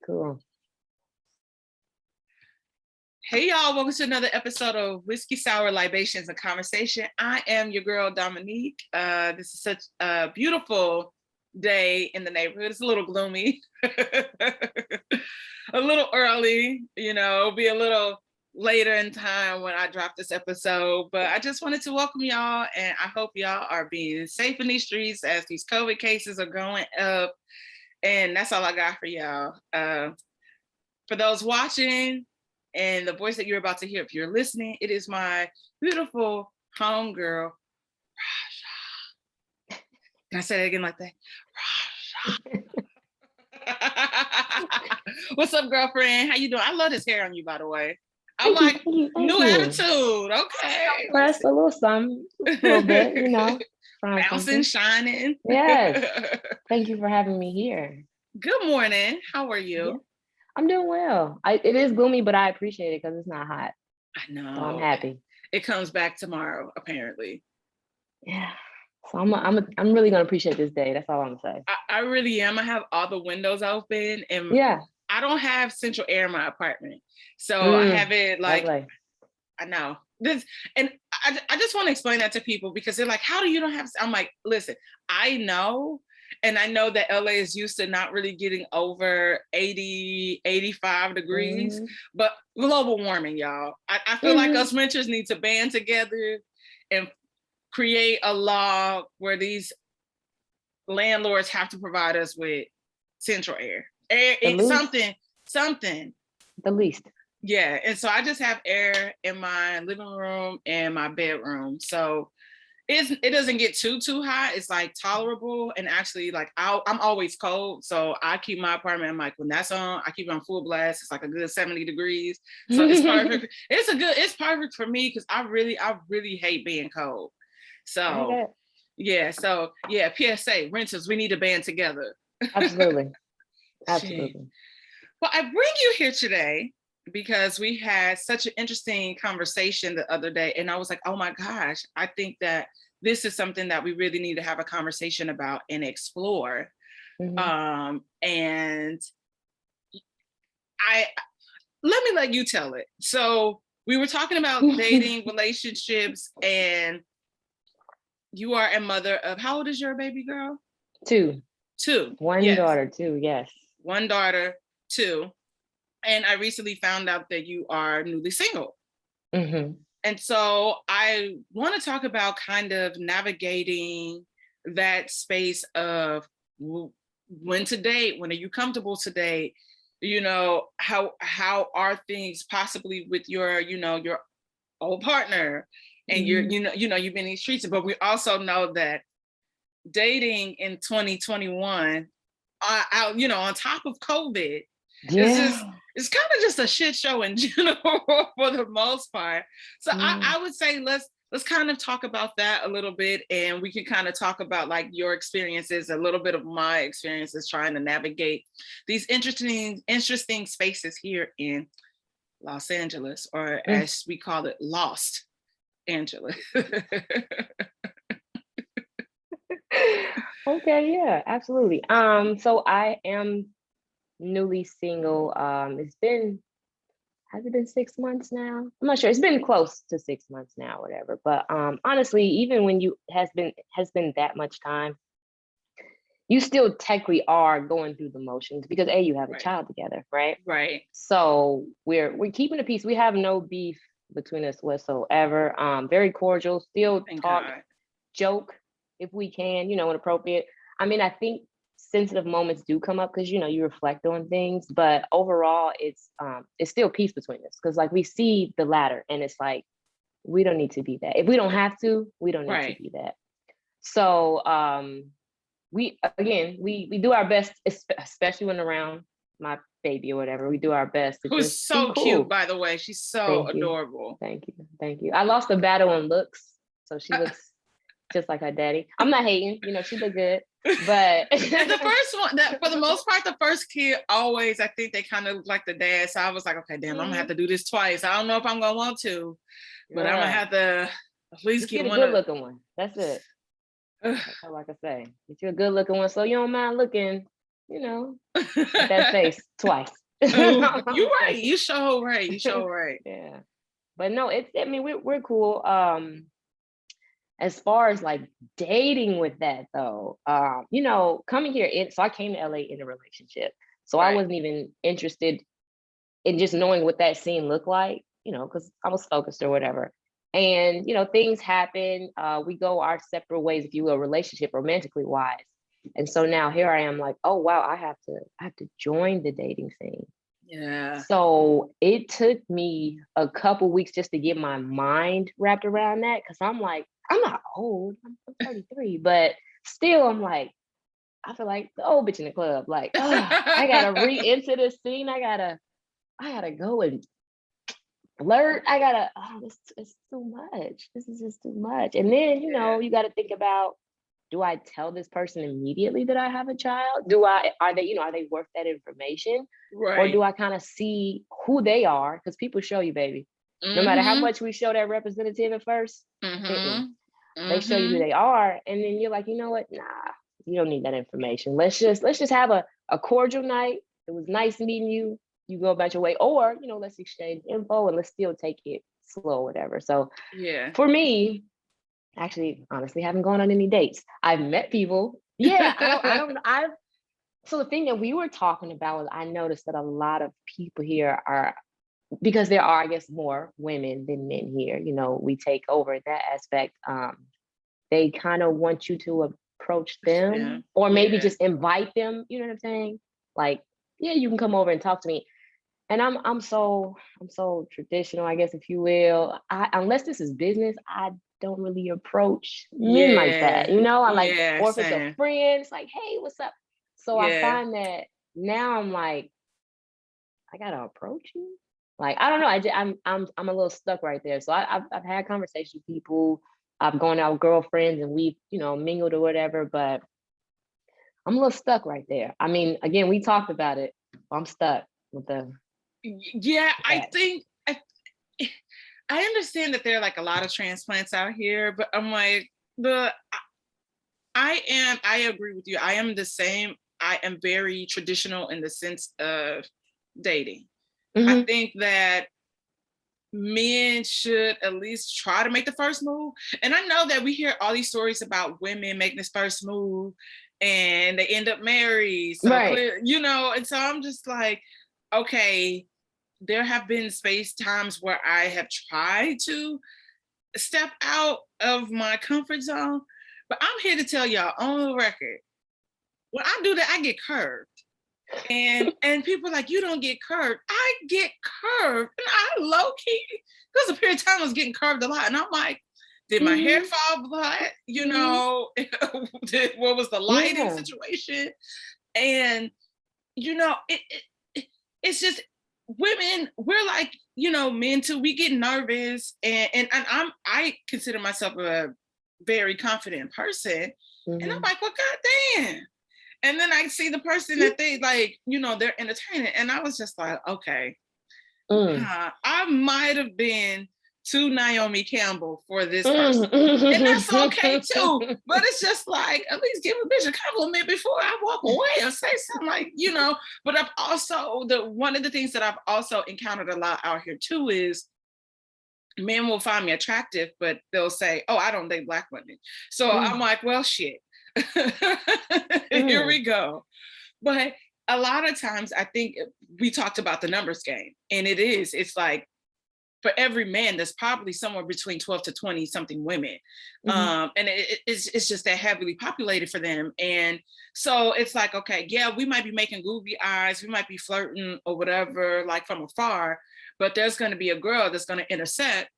Cool. Hey y'all, welcome to another episode of Whiskey Sour Libations and Conversation. I am your girl Dominique. This is such a beautiful day in the neighborhood. It's a little gloomy, a little early, be a little later in time when I drop this episode. But I just wanted to welcome y'all, and I hope y'all are being safe in these streets as these COVID cases are going up. And that's all I got for y'all. For those watching, and the voice that you're about to hear, if you're listening, it is my beautiful homegirl, Rasha. Can I say that again like that? Rasha. What's up, girlfriend? How you doing? I love this hair on you, by the way. I'm like, new attitude. Okay. Press a little something, a little bit, Bouncing, shining. Yes. Thank you for having me here. Good morning. How are you? Yeah. I'm doing well. It is gloomy, but I appreciate it because it's not hot. I know. So I'm happy. It comes back tomorrow, apparently. Yeah. So I'm really gonna appreciate this day. That's all I'm gonna say. I really am. I have all the windows open, and I don't have central air in my apartment, so I have it like I know this, and I just want to explain that to people because they're like, "How do you don't have?" I'm like, listen, I know. And I know that LA is used to not really getting over 80, 85 degrees, but global warming, y'all. I feel like us renters need to band together and create a law where these landlords have to provide us with central air. Something. The least. Yeah, and so I just have air in my living room and my bedroom. So it doesn't get too hot. It's like tolerable, and actually like I'm always cold, so I keep my apartment. I'm like, when that's on, I keep it on full blast. It's like a good 70 degrees, so it's perfect. It's perfect for me because I really hate being cold. So PSA renters, we need to band together. Absolutely. Well, I bring you here today because we had such an interesting conversation the other day, and I was like, oh my gosh, I think that this is something that we really need to have a conversation about and explore. And let me let you tell it. So we were talking about dating, relationships, and you are a mother of, how old is your baby girl? 2. One daughter, 2, yes. One daughter, 2. And I recently found out that you are newly single. And so I want to talk about kind of navigating that space of when to date, when are you comfortable to date, how are things possibly with your old partner, and you've been in these streets, but we also know that dating in 2021, on top of COVID, it's kind of just a shit show in general for the most part. So I would say let's kind of talk about that a little bit, and we can kind of talk about like your experiences, a little bit of my experiences trying to navigate these interesting spaces here in Los Angeles, or as we call it, Lost Angeles. Okay, yeah, absolutely. So I am newly single. Has it been 6 months now? I'm not sure. It's been close to 6 months now, whatever. But honestly, even when has been that much time, you still technically are going through the motions because you have a child together, right? Right. So we're keeping the peace. We have no beef between us whatsoever. Very cordial. Still talk, joke if we can, when appropriate. I mean, I think sensitive moments do come up because you reflect on things, but overall it's still peace between us because like we see the ladder and it's like we don't need to be that. If we don't have to, we don't need to be that. So we do our best, especially when around my baby or whatever. We do our best to who's so cute, by the way. She's so adorable. Thank you. I lost the battle in looks, so she looks just like her daddy. I'm not hating, she look good. But the first one, that for the most part, the first kid always, I think they kind of look like the dad. So I was like, okay, damn, I'm gonna have to do this twice. I don't know if I'm gonna want to, but I'm gonna have to at least get a good looking one. That's it. That's all I can say. Get you a good looking one, so you don't mind looking you know, that face twice. Oh, you're right. You show right. You show right. Yeah. But no, it's, I mean, we're cool. As far as like dating with that though, you know, coming here in, so I came to LA in a relationship. So I Right. wasn't even interested in just knowing what that scene looked like, you know, because I was focused or whatever. And, you know, things happen. We go our separate ways, if you will, relationship romantically wise. And so now here I am like, oh wow, I have to join the dating scene. Yeah. So it took me a couple weeks just to get my mind wrapped around that. Cause I'm like, I'm not old, I'm 33, but still I'm like, I feel like the old bitch in the club. Like, I gotta re-enter the scene. I gotta go and flirt. I gotta, it's too much. This is just too much. And then, you know, you gotta think about, do I tell this person immediately that I have a child? Are they, you know, are they worth that information? Right. Or do I kind of see who they are? Because people show you, baby. No matter how much we show that representative at first, they show you who they are. And then you're like, you know what? Nah, you don't need that information. Let's just have a cordial night. It was nice meeting you. You go about your way. Or, you know, let's exchange info and let's still take it slow, whatever. So yeah, for me, actually, honestly, haven't gone on any dates. I've met people. Yeah, I don't I've so the thing that we were talking about was I noticed that a lot of people here are, because there are, I guess, more women than men here, you know, we take over that aspect. They kind of want you to approach them or maybe just invite them, you know what I'm saying? Like, yeah, you can come over and talk to me. And I'm so traditional, I guess, if you will. Unless this is business, I don't really approach men like that. You know, I like, or if it's a friend, it's like, hey, what's up? So I find that now I'm like, I gotta approach you. Like, I don't know. I'm a little stuck right there. So I've had conversations with people. I've gone out with girlfriends and we've, you know, mingled or whatever, but I'm a little stuck right there. I mean, again, we talked about it. I'm stuck with the. Yeah, I think I understand that there are like a lot of transplants out here, but I'm like, I agree with you. I am the same. I am very traditional in the sense of dating. I think that men should at least try to make the first move. And I know that we hear all these stories about women making this first move and they end up married. So clear, you know, and so I'm just like, okay, there have been times where I have tried to step out of my comfort zone, but I'm here to tell y'all on the record, when I do that, I get curved. And people are like, you don't get curved. I get curved. And I low key, there was a period of time I was getting curved a lot. And I'm like, did my hair fall black? You know, what was the lighting situation? And, you know, it's just women, we're like, you know, men too, we get nervous. And I consider myself a very confident person. And I'm like, well, goddamn. And then I see the person that they like, you know, they're entertaining. And I was just like, okay, I might have been too Naomi Campbell for this person. And that's okay too. But it's just like, at least give a bitch a compliment before I walk away or say something like, you know. But I've also, one of the things that I've also encountered a lot out here too is men will find me attractive, but they'll say, oh, I don't date Black women. So I'm like, well, shit. Here we go. But a lot of times I think we talked about the numbers game, and it's like for every man there's probably somewhere between 12 to 20 something women. And it's just that heavily populated for them. And so it's like, okay, yeah, we might be making goofy eyes, we might be flirting or whatever, like from afar, but there's going to be a girl that's going to intercept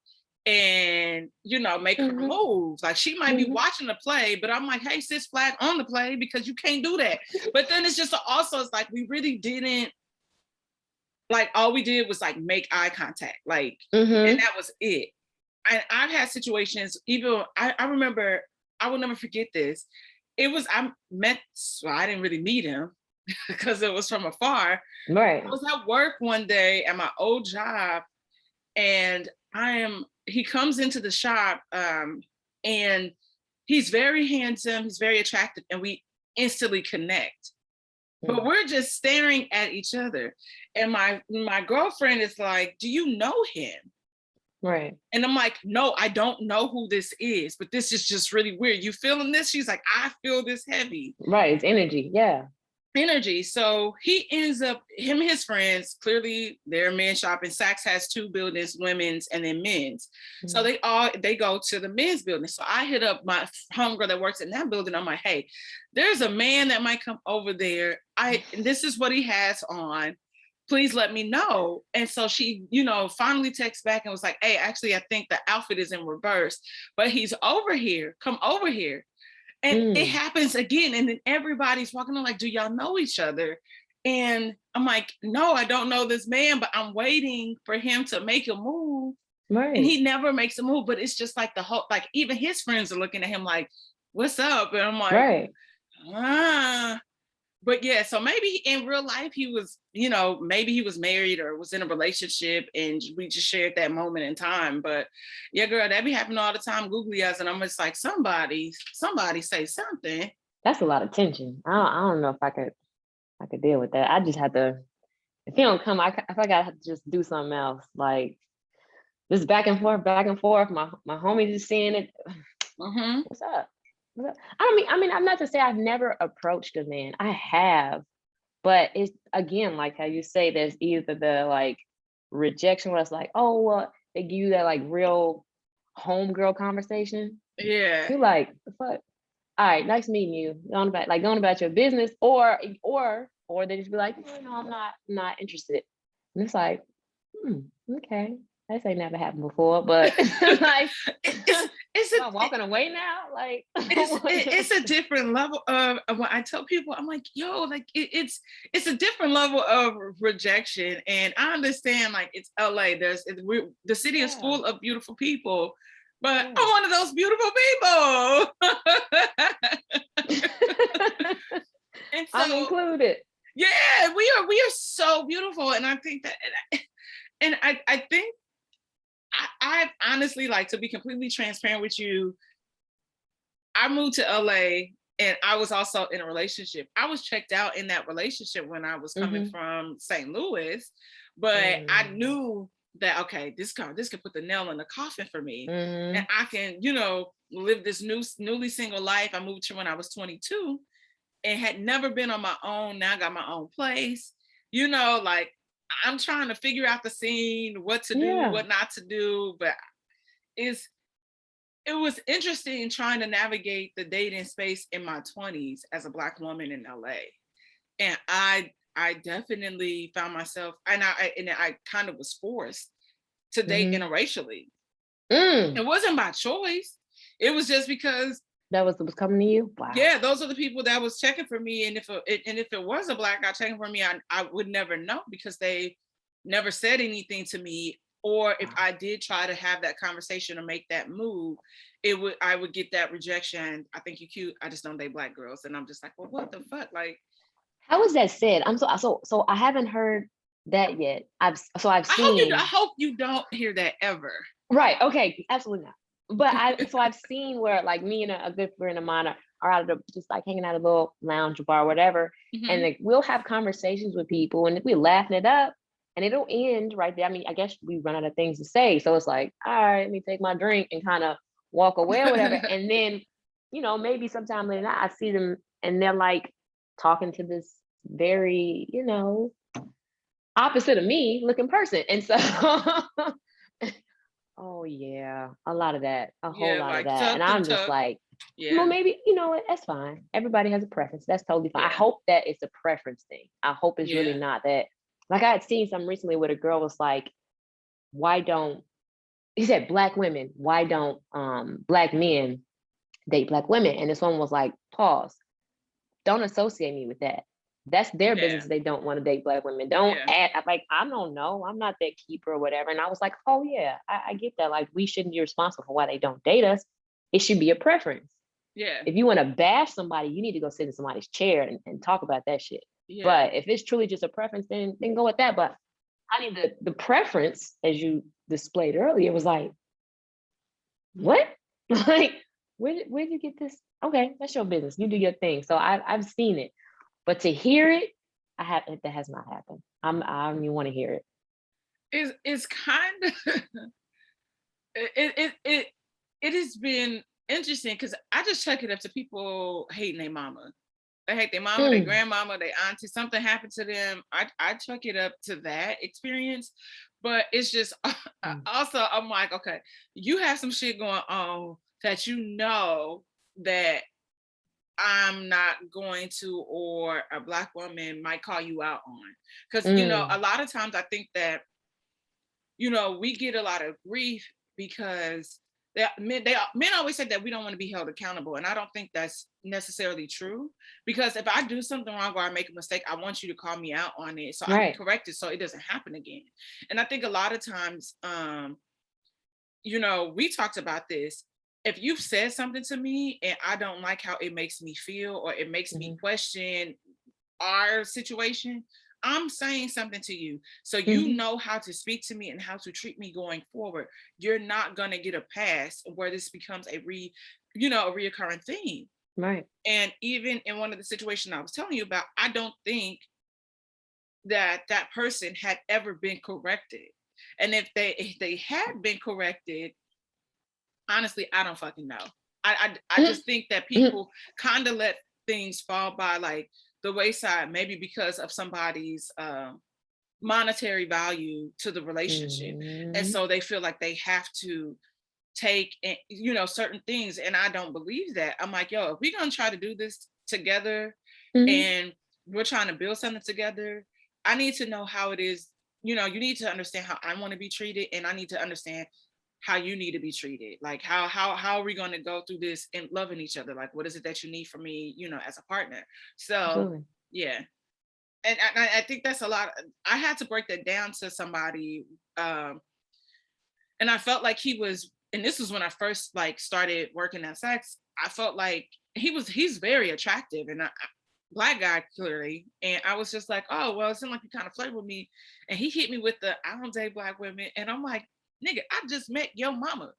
and, you know, make her moves. Like she might be watching the play, but I'm like, hey, sis, flag on the play because you can't do that. But then it's just also, it's like, we really didn't, like, all we did was like make eye contact, like, and that was it. And I've had situations, even, I remember, I will never forget this. I didn't really meet him because it was from afar. Right. I was at work one day at my old job and he comes into the shop and he's very handsome, he's very attractive, and we instantly connect. but we're just staring at each other. And my girlfriend is like, do you know him? Right. And I'm like, no, I don't know who this is, but this is just really weird. You feeling this? She's like, I feel this heavy. Right, it's energy, yeah. Energy. So he ends up, him and his friends, clearly they're men's shop, and Saks has 2 buildings, women's and then men's. Mm-hmm. So they go to the men's building. So I hit up my homegirl that works in that building. I'm like, hey, there's a man that might come over there. This is what he has on. Please let me know. And so she, finally texts back and was like, hey, actually, I think the outfit is in reverse, but he's over here. Come over here. And it happens again. And then everybody's walking on like, do y'all know each other? And I'm like, no, I don't know this man, but I'm waiting for him to make a move. Right. And he never makes a move, but it's just like the whole, like even his friends are looking at him like, what's up? And I'm like, right. But yeah, so maybe in real life he was, maybe he was married or was in a relationship and we just shared that moment in time. But yeah, girl, that be happening all the time. Googly eyes, and I'm just like, somebody say something. That's a lot of tension. I don't know if I could deal with that. I just have to, if he don't come, I feel like I have to just do something else. Like just back and forth. My homie just seeing it. Mm-hmm. What's up? I mean, I'm not to say I've never approached a man. I have, but it's again, like how you say, there's either the like rejection where it's like, oh, well, they give you that like real homegirl conversation. Yeah. You're like, fuck. All right, nice meeting you. Going about your business, or they just be like, no, I'm not interested. And it's like, okay. This ain't never happened before, but like, I'm walking away now. Like, it's a different level of when I tell people, I'm like, yo, like it's a different level of rejection. And I understand, like, it's LA. The city is full of beautiful people, but I'm one of those beautiful people. And so, I'm included. Yeah, we are so beautiful, and I think that, and I think. I honestly, like, to be completely transparent with you, I moved to LA and I was also in a relationship. I was checked out in that relationship when I was coming from St. Louis, but I knew that, okay, this could put the nail in the coffin for me. And I can, live this newly single life. I moved here when I was 22 and had never been on my own. Now I got my own place, like, I'm trying to figure out the scene, what to do, what not to do, but it was interesting trying to navigate the dating space in my 20s as a Black woman in LA. And I definitely found myself, and I kind of was forced to date interracially. It wasn't by choice. It was just because that was coming to you. Wow. Yeah, those are the people that was checking for me, and if it was a Black guy checking for me, I would never know because they never said anything to me. Or if I did try to have that conversation or make that move, I would get that rejection. I think you're cute. I just don't date Black girls, and I'm just like, well, what the fuck? Like, how is that said? I'm so I haven't heard that yet. I've seen. I hope you don't hear that ever. Right. Okay. Absolutely not. But I've seen where like me and a good friend of mine are out of just like hanging out at a little lounge bar or whatever. And like we'll have conversations with people and we're laughing it up and it'll end right there. I mean, I guess we run out of things to say. So it's like, all right, let me take my drink and kind of walk away or whatever. And then, maybe sometime later I see them and they're like talking to this very, opposite of me looking person. And so oh yeah, a lot of that, a whole lot of that. And I'm just like, well, maybe, that's fine. Everybody has a preference. That's totally fine. I hope that it's a preference thing. I hope it's really not that. Like I had seen some recently where the girl was like, he said Black women, why don't Black men date Black women? And this one was like, pause. Don't associate me with that. That's their business. They don't want to date Black women. Don't add, like, I don't know. I'm not that keeper or whatever. And I was like, oh yeah, I get that. Like, we shouldn't be responsible for why they don't date us. It should be a preference. Yeah. If you want to bash somebody, you need to go sit in somebody's chair and talk about that shit. Yeah. But if it's truly just a preference, then go with that. But I mean, the preference, as you displayed earlier, was like, what? Like, where'd you get this? Okay, that's your business. You do your thing. So I've seen it. But to hear it, that has not happened. I don't even want to hear it. It's kind of it has been interesting because I just chuck it up to people hating their mama. They hate their mama, their grandmama, their auntie. Something happened to them. I chuck it up to that experience, but it's just also I'm like, okay, you have some shit going on that you know that I'm not going to, or a Black woman might call you out on, because you know a lot of times I think that we get a lot of grief because men always say that we don't want to be held accountable, and I don't think that's necessarily true, because if I do something wrong or I make a mistake, I want you to call me out on it so I can correct it so it doesn't happen again. And I think a lot of times we talked about this. If you've said something to me and I don't like how it makes me feel, or it makes me question our situation, I'm saying something to you, so you know how to speak to me and how to treat me going forward. You're not gonna get a pass where this becomes a reoccurring theme. Right. And even in one of the situations I was telling you about, I don't think that person had ever been corrected. And if they had been corrected, honestly, I don't fucking know. I just think that people kind of let things fall by like the wayside, maybe because of somebody's monetary value to the relationship. And so they feel like they have to take certain things. And I don't believe that. I'm like, yo, if we're gonna try to do this together and we're trying to build something together, I need to know how it is. You need to understand how I want to be treated, and I need to understand how you need to be treated. Like how are we going to go through this and loving each other? Like, what is it that you need from me, as a partner? So absolutely. Yeah. And I think that's a lot. I had to break that down to somebody. And I felt like he was, and this was when I first like started working at sex. I felt like he's very attractive, and Black guy clearly. And I was just like, oh, well, it seemed like he kind of flirted with me. And he hit me with the, I don't date Black women. And I'm like, nigga, I just met your mama.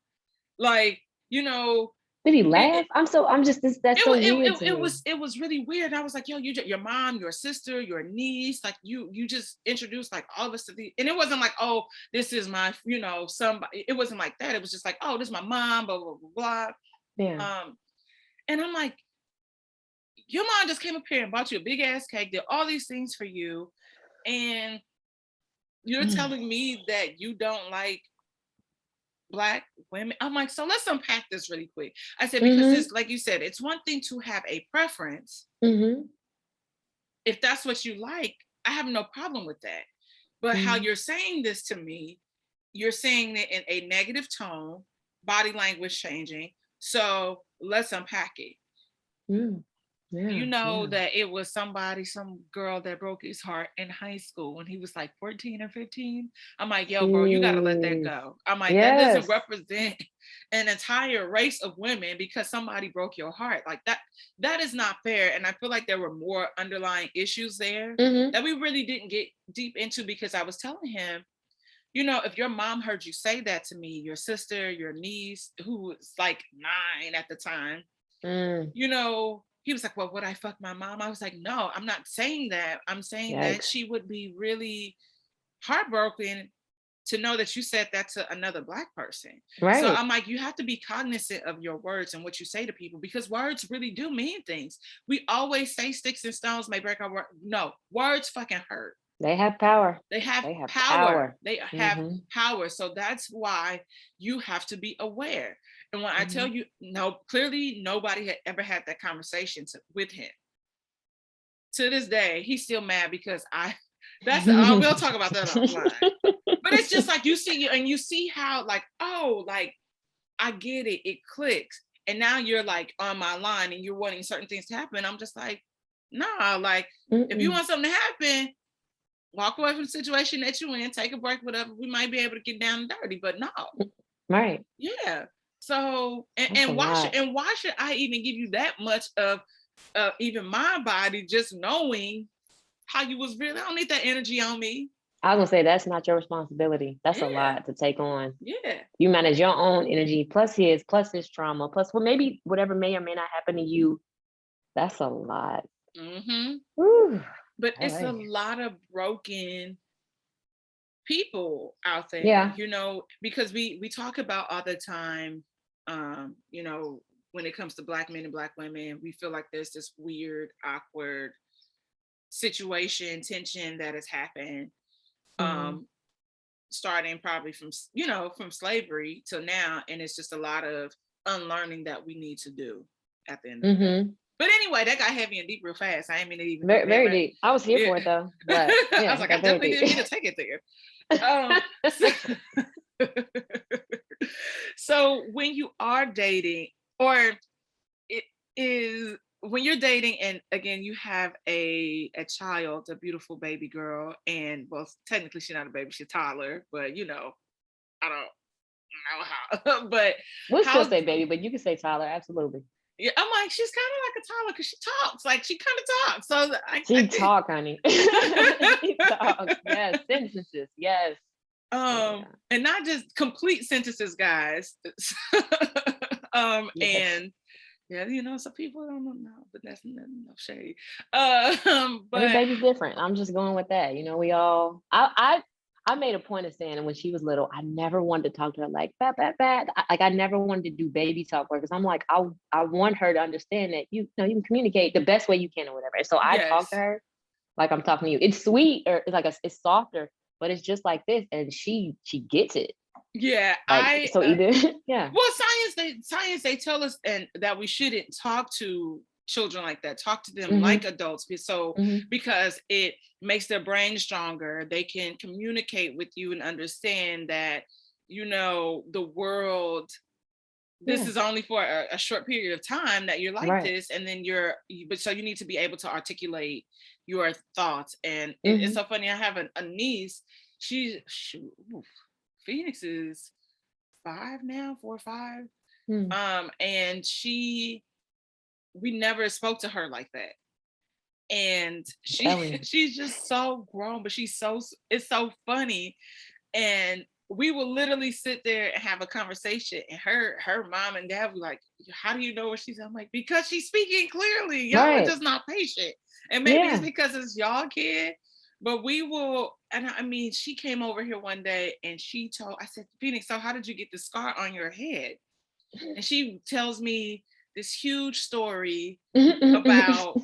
Like, did he laugh? That's so weird to me. It was really weird. I was like, yo, your mom, your sister, your niece, like you just introduced like all of us to the, and it wasn't like, oh, this is my, somebody. It wasn't like that. It was just like, oh, this is my mom, blah, blah, blah, blah. Yeah. And I'm like, your mom just came up here and bought you a big ass cake, did all these things for you, and you're telling me that you don't like Black women. I'm like, so let's unpack this really quick. I said, because this, like you said, it's one thing to have a preference. If that's what you like, I have no problem with that. But how you're saying this to me, you're saying it in a negative tone, body language changing. So let's unpack it. Yeah, that it was some girl that broke his heart in high school when he was like 14 or 15. I'm like, yo, bro, you got to let that go. I'm like, that doesn't represent an entire race of women because somebody broke your heart. Like that is not fair. And I feel like there were more underlying issues there that we really didn't get deep into, because I was telling him, if your mom heard you say that to me, your sister, your niece, who was like 9 at the time, he was like, well, would I fuck my mom? I was like, no, I'm not saying that. I'm saying that she would be really heartbroken to know that you said that to another Black person. Right. So I'm like, you have to be cognizant of your words and what you say to people, because words really do mean things. We always say sticks and stones may break our word. No, words fucking hurt. They have power. They have power. They have power. So that's why you have to be aware. And when I tell you, no, clearly nobody had ever had that conversation with him. To this day, he's still mad because we'll talk about that offline. But it's just like, you see how like, oh, like, I get it. It clicks. And now you're like on my line and you're wanting certain things to happen. I'm just like, nah, like, if you want something to happen, walk away from the situation that you're in, take a break, whatever. We might be able to get down and dirty, but no. Right. Yeah. So, and why should I even give you that much of even my body, just knowing how you was really? I don't need that energy on me. I was gonna say, that's not your responsibility. That's a lot to take on. Yeah. You manage your own energy, plus his trauma, plus maybe whatever may or may not happen to you. That's a lot. Whew. But All it's a right. lot of broken people out there, Yeah. you know, because we talk about all the time, you know, when it comes to Black men and Black women, we feel like there's this weird, awkward situation, tension that has happened, Mm-hmm. starting probably from, you know, from slavery till now. And it's just a lot of unlearning that we need to do at the end of the day. Mm-hmm. But anyway, that got heavy and deep real fast. I didn't mean to even go Very, there, very but deep. I was here yeah. for it though, but I yeah, was it like, I got very definitely didn't mean deep. to take it there. So when you are dating, or it is when you're dating, and again you have a child, a beautiful baby girl, and well, technically she's not a baby, she's a toddler, but you know, I don't know how. But We'll still how? say baby, but you can say Tyler, absolutely. Yeah, I'm like, she's kind of like a toddler because she talks, like she kind of talks. So She talk, honey. She talk. Yes, sentences. Yes. Yeah. And not just complete sentences, guys. Yes. And yeah, you know, some people don't know, but that's no shade. Every But baby's different. I'm just going with that. You know, we all. I made a point of saying, and when she was little, I never wanted to talk to her like that. Like I never wanted to do baby talk because I'm like, I want her to understand that you know you can communicate the best way you can or whatever. So I talk to yes, her like I'm talking to you. It's sweet or it's like it's softer, but it's just like this, and she gets it. yeah, Like so either yeah. well, science they tell us and that we shouldn't talk to children like that. Talk to them Mm-hmm. like adults, Mm-hmm. because it makes their brain stronger. They can communicate with you and understand that, you know, the world, this Yeah. is only for a short period of time that you're like Right. this, and then but so you need to be able to articulate your thoughts. And it's Mm-hmm. so funny, I have a niece. Phoenix is 5 now, 4 or 5. Mm. And we never spoke to her like that. And I'm telling you. she's just so grown, but it's so funny. And we will literally sit there and have a conversation, and her mom and dad were like, how do you know what she's? I'm like, because she's speaking clearly. Y'all are Right. just not patient. And maybe it's Yeah. because it's y'all kid, but we will. And I mean, she came over here one day and I said, Phoenix, so how did you get the scar on your head? And she tells me this huge story about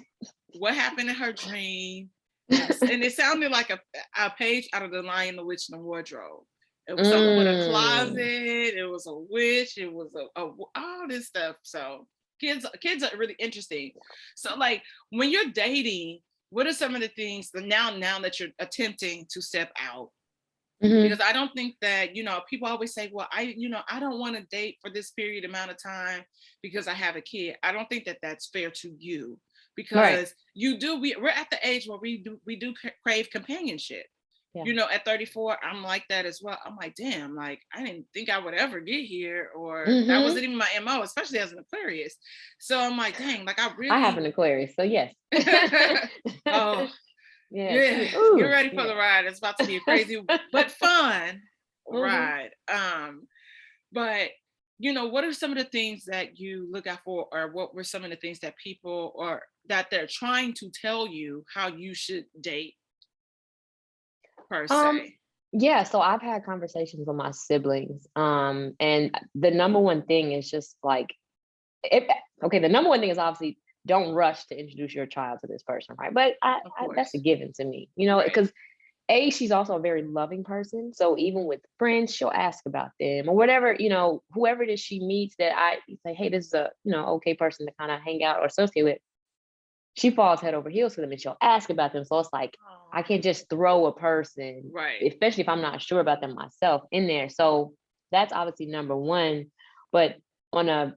what happened in her dream. And it sounded like a page out of The Lion, the Witch, and the Wardrobe. It was something with a closet. It was a witch. It was all this stuff. So kids are really interesting. So like when you're dating, what are some of the things now that you're attempting to step out? Mm-hmm. Because I don't think that, you know, people always say, well, I don't want to date for this period amount of time because I have a kid. I don't think that that's fair to you, Right. because we're at the age where we do crave companionship. Yeah. You know, at 34, I'm like that as well. I'm like, damn, like I didn't think I would ever get here, or that Mm-hmm. wasn't even my MO, especially as an Aquarius. So I'm like, dang, like I I have really an Aquarius, so yes. oh Yeah. yeah, you're Ooh. ready for Yeah. the ride. It's about to be a crazy but fun Mm-hmm. ride. But you know, what are some of the things that you look out for, or what were some of the things that people, or that they're trying to tell you how you should date per Um, se? yeah, so I've had conversations with my siblings. And the number one thing is just like okay, the number one thing is obviously don't rush to introduce your child to this person, right? But Of that's a course. given to me, you know, Right. because she's also a very loving person. So even with friends, she'll ask about them or whatever, you know, whoever it is she meets that I say, hey, this is a, you know, okay person to kind of hang out or associate with. She falls head over heels for them and she'll ask about them. So it's like, I Oh, can't just throw a person, right. especially if I'm not sure about them myself in there. So that's obviously number one. But on a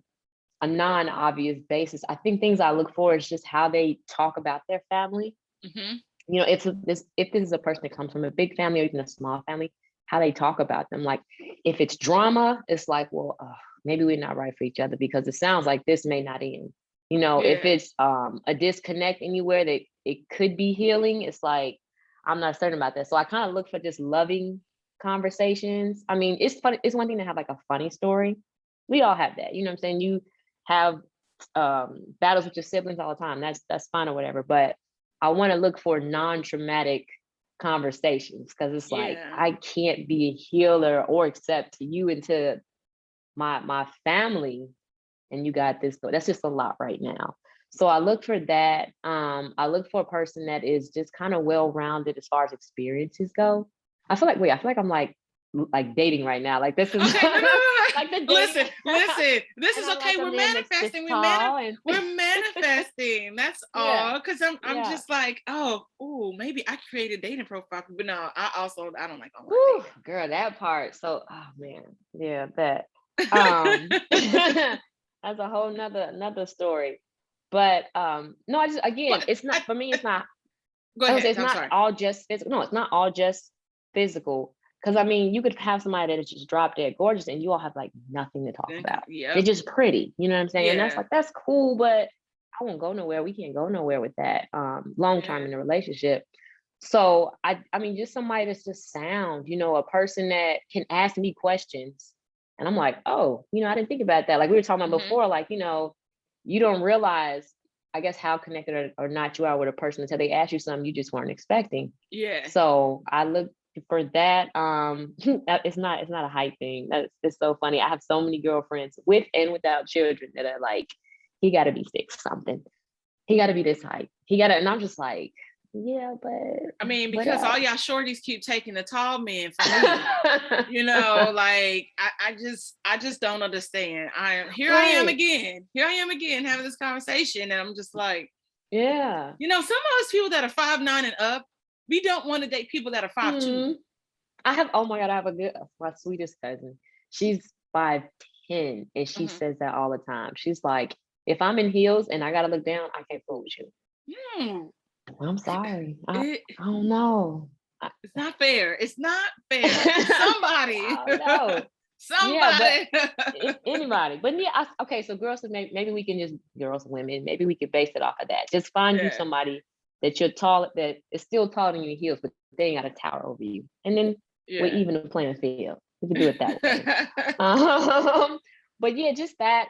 non-obvious basis, I think things I look for is just how they talk about their family. Mm-hmm. You know, if this is a person that comes from a big family or even a small family, how they talk about them. Like if it's drama, it's like, well, maybe we're not right for each other because it sounds like this may not end. You know, if Yeah. it's a disconnect anywhere that it could be healing, it's like I'm not certain about that. So I kind of look for just loving conversations. I mean, it's funny. It's one thing to have like a funny story. We all have that. You know what I'm saying? You have battles with your siblings all the time. That's fine or whatever. But I want to look for non-traumatic conversations, because it's like I can't be a healer or accept you into my family, and you got this. That's just a lot right now. So I look for that. I look for a person that is just kind of well-rounded as far as experiences go. I feel like I'm like dating right now. Like this is okay. No. like the dating. Listen. This is okay. Like We're manifesting. We're manifesting. That's all. Because I'm just like, maybe I created a dating profile, but no, I don't like online dating. Girl, that part. So, oh man, yeah, that. That's a whole another story. But no, it's not for me. It's not. Go ahead. It's not all just physical. No, it's not all just physical. Because I mean, you could have somebody that is just drop dead gorgeous, and you all have like nothing to talk about. Yeah, they're just pretty. You know what I'm saying? And that's cool, but I won't go nowhere. We can't go nowhere with that long term in a relationship. So I mean, just somebody that's just sound. A person that can ask me questions, and I'm like, oh, I didn't think about that. Like we were talking about before, like you don't realize, I guess, how connected or not you are with a person until they ask you something you just weren't expecting. Yeah. So I look for that. It's not a hype thing. It's so funny. I have so many girlfriends with and without children that are like, he got to be 6 something. He got to be this height. And I'm just like, yeah, but I mean, because all y'all shorties keep taking the tall men from me. Like I just don't understand. Here I am again having this conversation, and I'm just like, yeah. Some of us people that are 5'9" and up, we don't want to date people that are 5'2". I have my sweetest cousin. She's 5'10", and she says that all the time. She's like, if I'm in heels and I gotta look down, I can't fool with you. I'm sorry. I don't know. It's not fair. It's not fair. Somebody. Somebody. Yeah, anybody. But yeah, okay, so girls, maybe we can women, maybe we could base it off of that. Just find you somebody that you're tall, that is still taller than your heels, but they ain't got a tower over you. And then we're even the playing field. We can do it that way. But yeah, just that.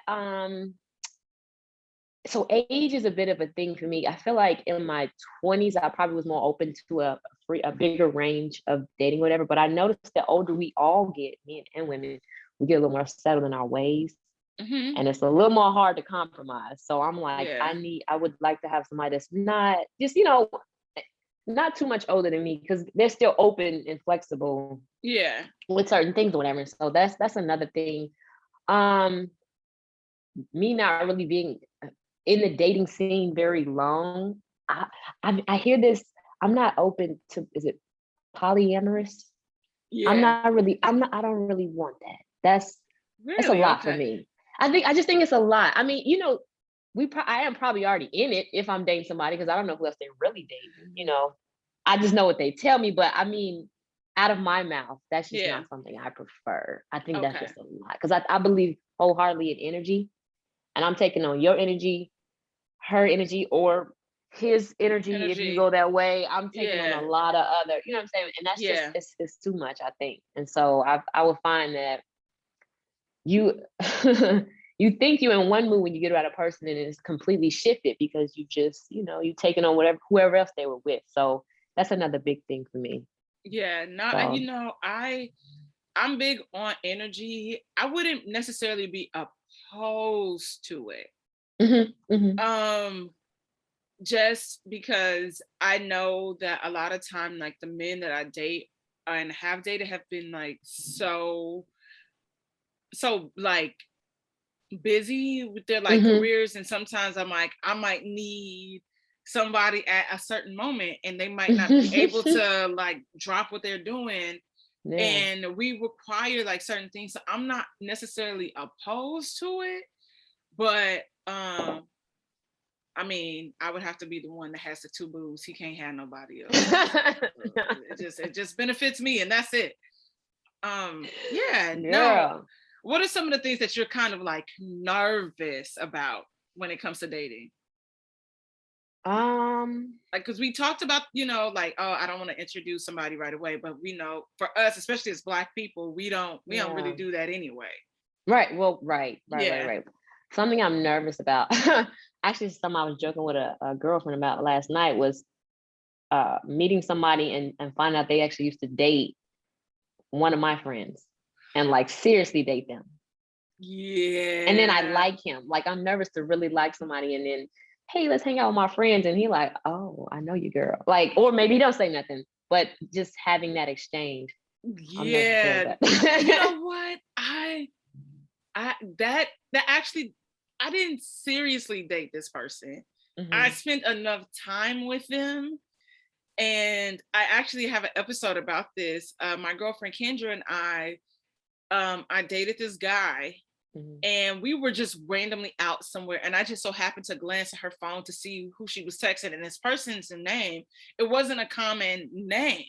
So age is a bit of a thing for me. I feel like in my 20s, I probably was more open to a bigger range of dating, whatever. But I noticed that older we all get, men and women, we get a little more settled in our ways. And it's a little more hard to compromise. So I'm like, I would like to have somebody that's not just, not too much older than me, because they're still open and flexible with certain things or whatever. So that's another thing. Me not really being in the dating scene very long. I hear this. I'm not open to, is it polyamorous? Yeah. I don't really want that. That's a lot for me. I just think it's a lot. I mean, I am probably already in it if I'm dating somebody, because I don't know who else they're really dating. I just know what they tell me, but I mean, out of my mouth, that's just not something I prefer. I think that's just a lot, because I believe wholeheartedly in energy, and I'm taking on your energy, her energy, or his energy. If you go that way, I'm taking on a lot of other, you know what I'm saying? And that's just, it's too much, I think. And so I will find that you you think you're in one mood when you get around a person, and it's completely shifted because you just, you taking on whoever else they were with. So that's another big thing for me. Yeah, I'm big on energy. I wouldn't necessarily be opposed to it. Just because I know that a lot of time, like the men that I date and have dated have been like so like busy with their like careers, and sometimes I'm like, I might need somebody at a certain moment, and they might not be able to like drop what they're doing. And we require like certain things. So I'm not necessarily opposed to it, but I mean, I would have to be the one that has the 2 boobs. He can't have nobody else. It just benefits me, and that's it. No. What are some of the things that you're kind of like nervous about when it comes to dating? Like, because we talked about, like, oh, I don't want to introduce somebody right away, but we know for us, especially as Black people, we don't really do that anyway. Right. Well, right. Something I'm nervous about. Actually, something I was joking with a girlfriend about last night was meeting somebody and finding out they actually used to date one of my friends and like seriously date them. Yeah. And then I like him. Like I'm nervous to really like somebody and then, hey, let's hang out with my friends. And he like, oh, I know you, girl. Like, or maybe he don't say nothing, but just having that exchange. Yeah. You know what? That actually, I didn't seriously date this person. Mm-hmm. I spent enough time with them. And I actually have an episode about this. My girlfriend Kendra and I dated this guy. Mm-hmm. And we were just randomly out somewhere. And I just so happened to glance at her phone to see who she was texting. And this person's name, it wasn't a common name.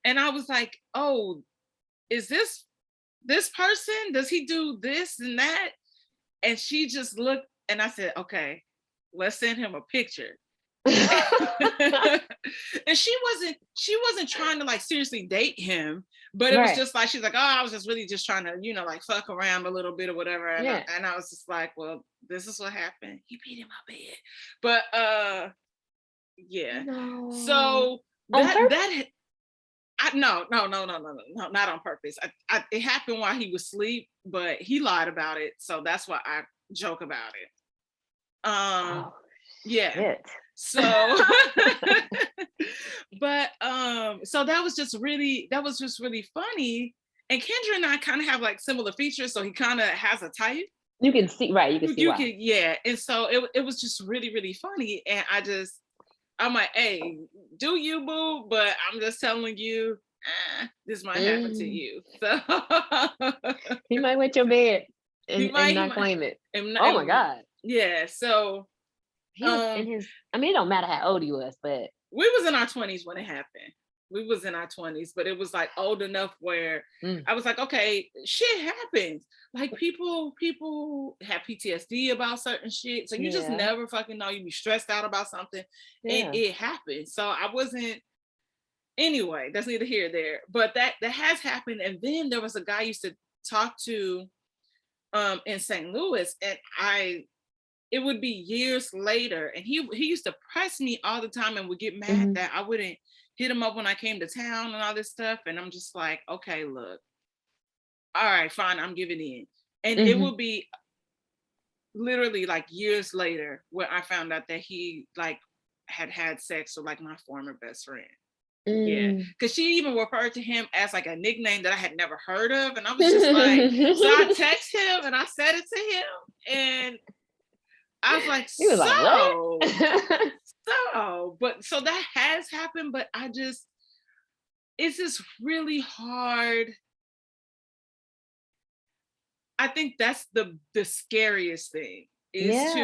And I was like, oh, is this person? Does he do this and that? And she just looked and I said, okay, let's send him a picture. And she wasn't trying to like seriously date him, but it was just like, she's like, oh, I was just really just trying to, you know, like fuck around a little bit or whatever. And, I was just like, well, this is what happened. He peed in my bed. But yeah. No. So that no, not on purpose. It happened while he was asleep, but he lied about it. So that's why I joke about it. Yeah. Shit. So but so that was just really funny. And Kendra and I kind of have like similar features, so he kind of has a type. You can see, right? You can see why. Yeah. And so it was just really, really funny. And I'm like, hey, do you, boo? But I'm just telling you, this might happen to you. So he might wet your bed and not claim it. Oh my God. Yeah. So he was in his, I mean, it don't matter how old he was, but we was in our 20s when it happened. We was in our 20s, but it was like old enough where I was like, okay, shit happens. Like people have PTSD about certain shit. So you just never fucking know. You be stressed out about something and it happened. So I wasn't, anyway, that's neither here nor there, but that has happened. And then there was a guy I used to talk to in St. Louis, and it would be years later, and he used to press me all the time and would get mad that I wouldn't hit him up when I came to town and all this stuff. And I'm just like, okay, look, all right, fine, I'm giving in. And it would be literally like years later where I found out that he like had sex with like my former best friend. Yeah, because she even referred to him as like a nickname that I had never heard of. And I was just like, so I text him and I said it to him, and I was like, he was but so that has happened, but it's just really hard. I think that's the scariest thing is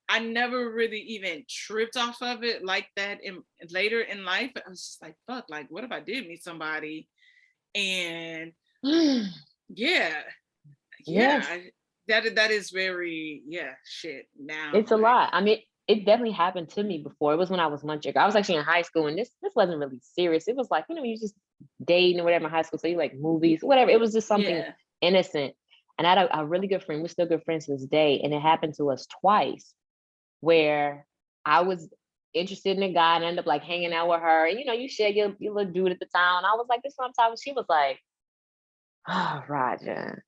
I never really even tripped off of it like that later in life. I was just like, fuck, like what if I did meet somebody and that is very shit now. It's a lot. I mean, it definitely happened to me before. It was when I was much younger. I was actually in high school, and this wasn't really serious. It was like, you know, you just dating or whatever in high school, so you like movies, whatever. It was just something innocent. And I had a really good friend. We're still good friends to this day, and it happened to us twice, where I was interested in a guy and ended up like hanging out with her. And you know, you share your little dude at the time. And I was like, this one time, she was like, oh, Roger.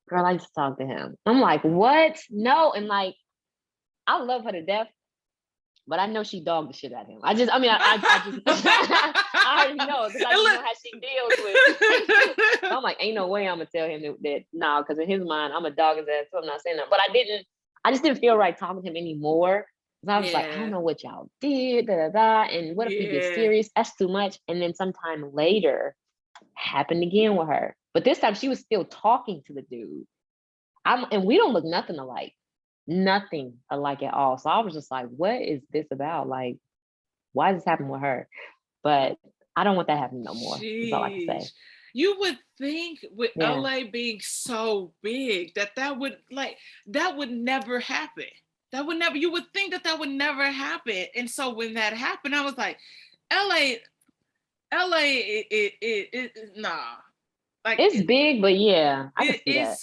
Girl, I used to talk to him. I'm like, what? No. And like, I love her to death, but I know she dogged the shit out of him. I just I already know because I know how she deals with it. I'm like, ain't no way I'm gonna tell him that nah, because in his mind, I'm a dog his ass, so I'm not saying that. But I just didn't feel right talking to him anymore. Because I was like, I don't know what y'all did, and what if we get serious? That's too much. And then sometime later, happened again with her. But this time she was still talking to the dude. And we don't look nothing alike at all. So I was just like, what is this about? Like, why does this happen with her? But I don't want that happening no more. That's all I can say. You would think with LA being so big that would never happen. You would think that would never happen. And so when that happened, I was like, LA, nah. Like it's big, but I can see that.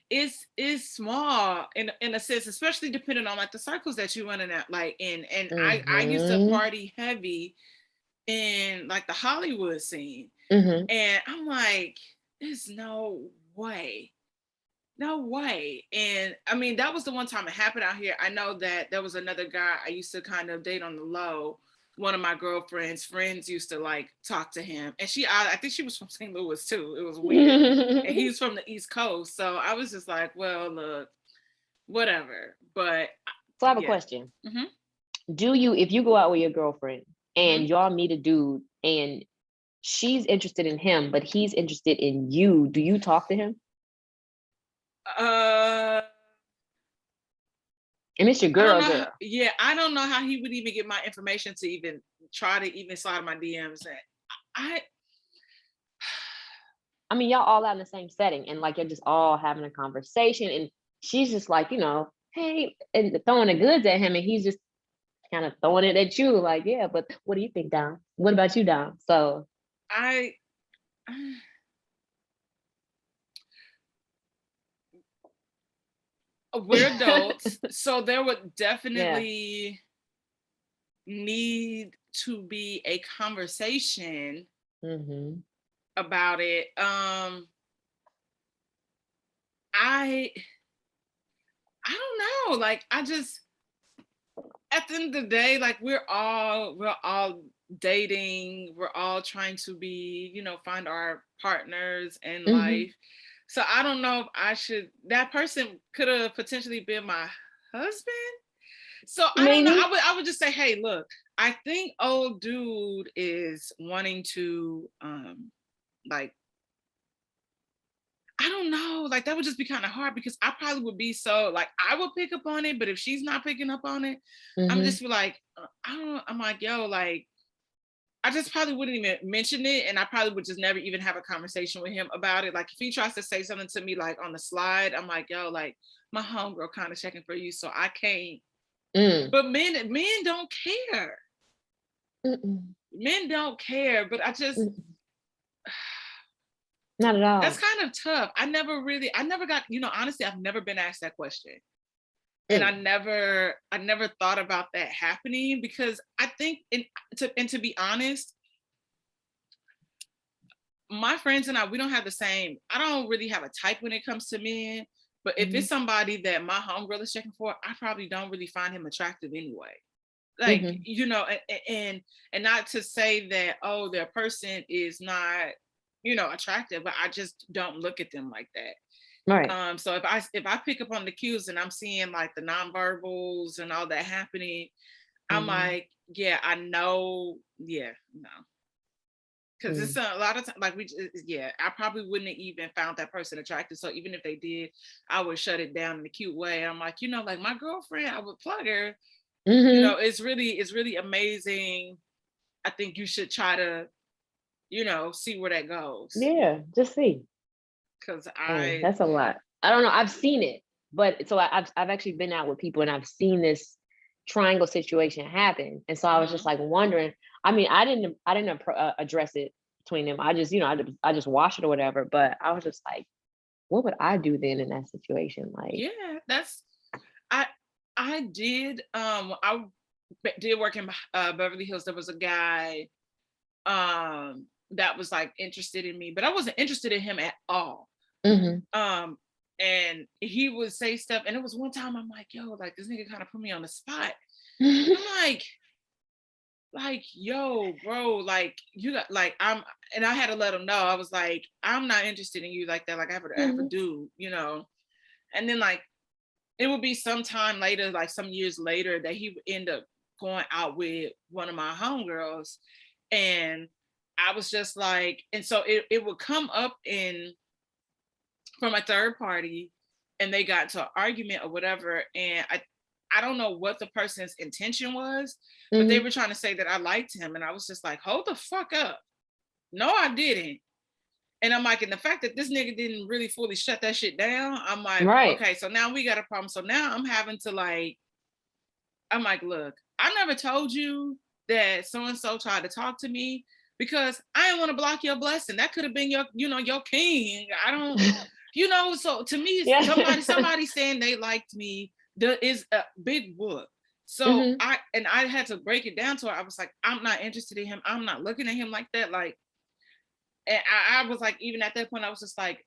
it's small in a sense, especially depending on like the circles that you running at, like and I used to party heavy in like the Hollywood scene, and I'm like, there's no way. No way. And I mean, that was the one time it happened out here. I know that there was another guy I used to kind of date on the low. One of my girlfriend's friends used to like talk to him. And I think she was from St. Louis too. It was weird. And he's from the East Coast. So I was just like, well, look, whatever. But so I have a question. Do you, if you go out with your girlfriend and y'all meet a dude and she's interested in him, but he's interested in you, do you talk to him? And it's your girl. I don't know how he would even get my information to even try to even slide my DMs. And I mean, y'all all out in the same setting, and like you're just all having a conversation, and she's just like, you know, hey, and throwing the goods at him, and he's just kind of throwing it at you, like, yeah, but what do you think, Dom? What about you, Dom? So we're adults, so there would definitely need to be a conversation about it. I don't know. Like, I just, at the end of the day, like we're all dating. We're all trying to be, you know, find our partners in life. So I don't know if I should, that person could have potentially been my husband. So I don't know. I would just say, hey, look, I think old dude is wanting to like, I don't know, like that would just be kind of hard because I probably would be so like, I would pick up on it, but if she's not picking up on it, I'm just like, I'm like, yo, like, I just probably wouldn't even mention it, and I probably would just never even have a conversation with him about it. Like if he tries to say something to me like on the slide, I'm like, yo, like my homegirl kind of checking for you, so I can't. But men don't care. Men don't care, but I just not at all. That's kind of tough. I never got, you know, honestly, I've never been asked that question. And I never thought about that happening because I think, to be honest, my friends and I, we don't have the same, I don't really have a type when it comes to men, but if it's somebody that my homegirl is checking for, I probably don't really find him attractive anyway. Like, you know, and not to say that, oh, their person is not, you know, attractive, but I just don't look at them like that. Right. So if I pick up on the cues and I'm seeing like the nonverbals and all that happening, I'm like, yeah, I know, yeah, no. Because it's a lot of times, like I probably wouldn't have even found that person attractive. So even if they did, I would shut it down in a cute way. I'm like, you know, like my girlfriend, I would plug her. You know, it's really amazing. I think you should try to, you know, see where that goes. Yeah, just see. Because that's a lot. I don't know. I've seen it, but so I've actually been out with people and I've seen this triangle situation happen, and so I was just like wondering. I mean, I didn't address it between them. I just, you know, I just watched it or whatever. But I was just like, what would I do then in that situation? Like, yeah, that's I did. I did work in Beverly Hills. There was a guy that was like interested in me, but I wasn't interested in him at all. And he would say stuff, and it was one time I'm like, yo, like this nigga kind of put me on the spot. I'm like, yo, bro, like you got like and I had to let him know. I was like, I'm not interested in you like that. Like I have a dude, you know. And then like it would be some time later, like some years later, that he would end up going out with one of my homegirls, and I was just like, and so it would come up from a third party, and they got into an argument or whatever, and I don't know what the person's intention was, but they were trying to say that I liked him, and I was just like, hold the fuck up. No, I didn't. And I'm like, and the fact that this nigga didn't really fully shut that shit down, I'm like, okay, so now we got a problem. So now I'm having to like, I'm like, look, I never told you that so-and-so tried to talk to me because I didn't want to block your blessing. That could have been your, you know, your king. I don't, You know, so to me, Yeah. somebody saying they liked me is a big whoop. So Mhm. I had to break it down to her. I was like, I'm not interested in him. I'm not looking at him like that. Like, and I was like, even at that point, I was just like,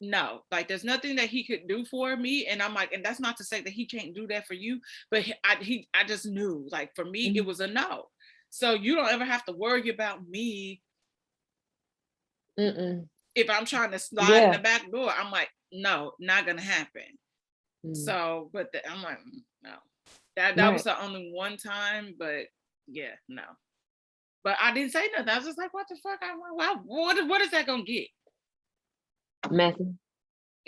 no, like there's nothing that he could do for me. And I'm like, and that's not to say that he can't do that for you, but I just knew, like, for me, it Mhm. was a no. So you don't ever have to worry about me Mm-mm. if I'm trying to slide in the Yeah. back door. I'm like, no, not gonna happen. Mm. So, but I'm like, no. That was Right. the only one time, but yeah, no. But I didn't say nothing. I was just like, what the fuck? What is that gonna get? Messy.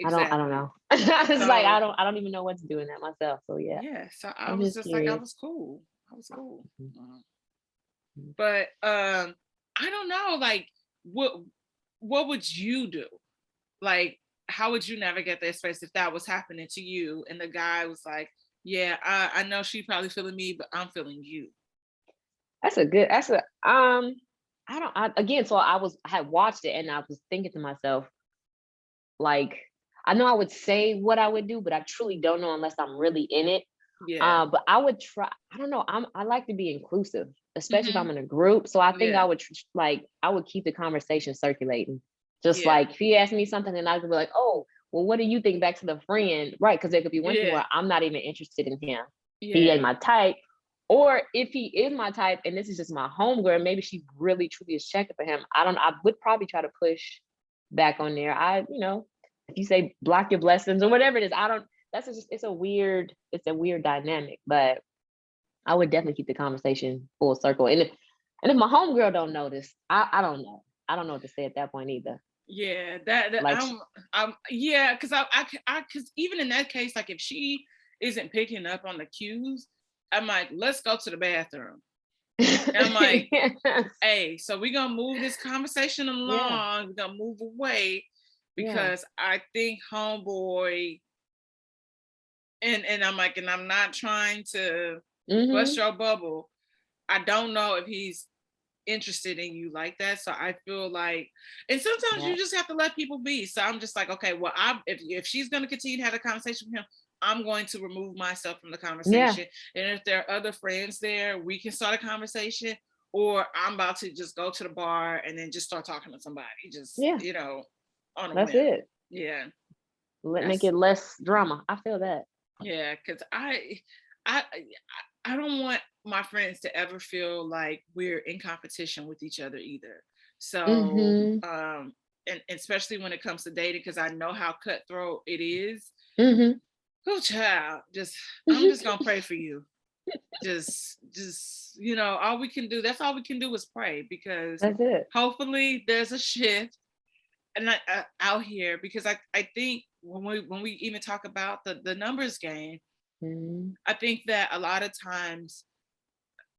I don't Exactly. know. It's like So I don't even know what to do in that myself. So yeah. yeah, so I I'm was just just like, I curious. was cool. I was cool. Mhm. But I don't know, like what would you do? Like, how would you navigate that space if that was happening to you and the guy was like, yeah, I know she probably feeling me, but I'm feeling you. That's a I don't again, so I had watched it and I was thinking to myself, like, I know I would say what I would do, but I truly don't know unless I'm really in it. Yeah. But I would try. I don't know. I like to be inclusive, especially if Hmm. I'm in a group. So I think Yeah. I would like I would keep the conversation circulating. Just Yeah. like if he asked me something, then I could be like, oh, well, what do you think? Back to the friend, right? Because there could be one thing Yeah. where I'm not even interested in him. He ain't Yeah. my type. Or if he is my type, and this is just my homegirl, maybe she really truly is checking for him. I don't. I would probably try to push back on there. If you say block your blessings or whatever it is, I don't. That's just it's a weird dynamic. But I would definitely keep the conversation full circle. And if my homegirl don't notice, I don't know. I don't know what to say at that point either. Yeah, that Like, I'm yeah, because because even in that case, like if she isn't picking up on the cues, I'm like, let's go to the bathroom. And I'm like, yes. hey, so we're gonna move this conversation Yeah, along, we're gonna move away yeah. because I think homeboy, and I'm like, and I'm not trying to bust Mm-hmm. your bubble. I don't know if he's interested in you like that. So I feel like, and sometimes Yeah. you just have to let people be. So I'm just like, okay, well, if she's gonna continue to have a conversation with him, I'm going to remove myself from the Yeah. conversation. And if there are other friends there, we can start a conversation. Or I'm about to just go to the bar and then just start talking to somebody, just Yeah. on a That's whim. it. Yeah, Make that's it less drama. I feel that. yeah, because I I don't want my friends to ever feel like we're in competition with each other either. So Mm-hmm. and especially when it comes to dating, because I know how cutthroat it is. Mm-hmm. Oh child, I'm just gonna pray for you. Just all we can do, that's all we can do is pray, because That's it. hopefully there's a shift and out here, because I think when we even talk about the numbers game, Mm-hmm. I think that a lot of times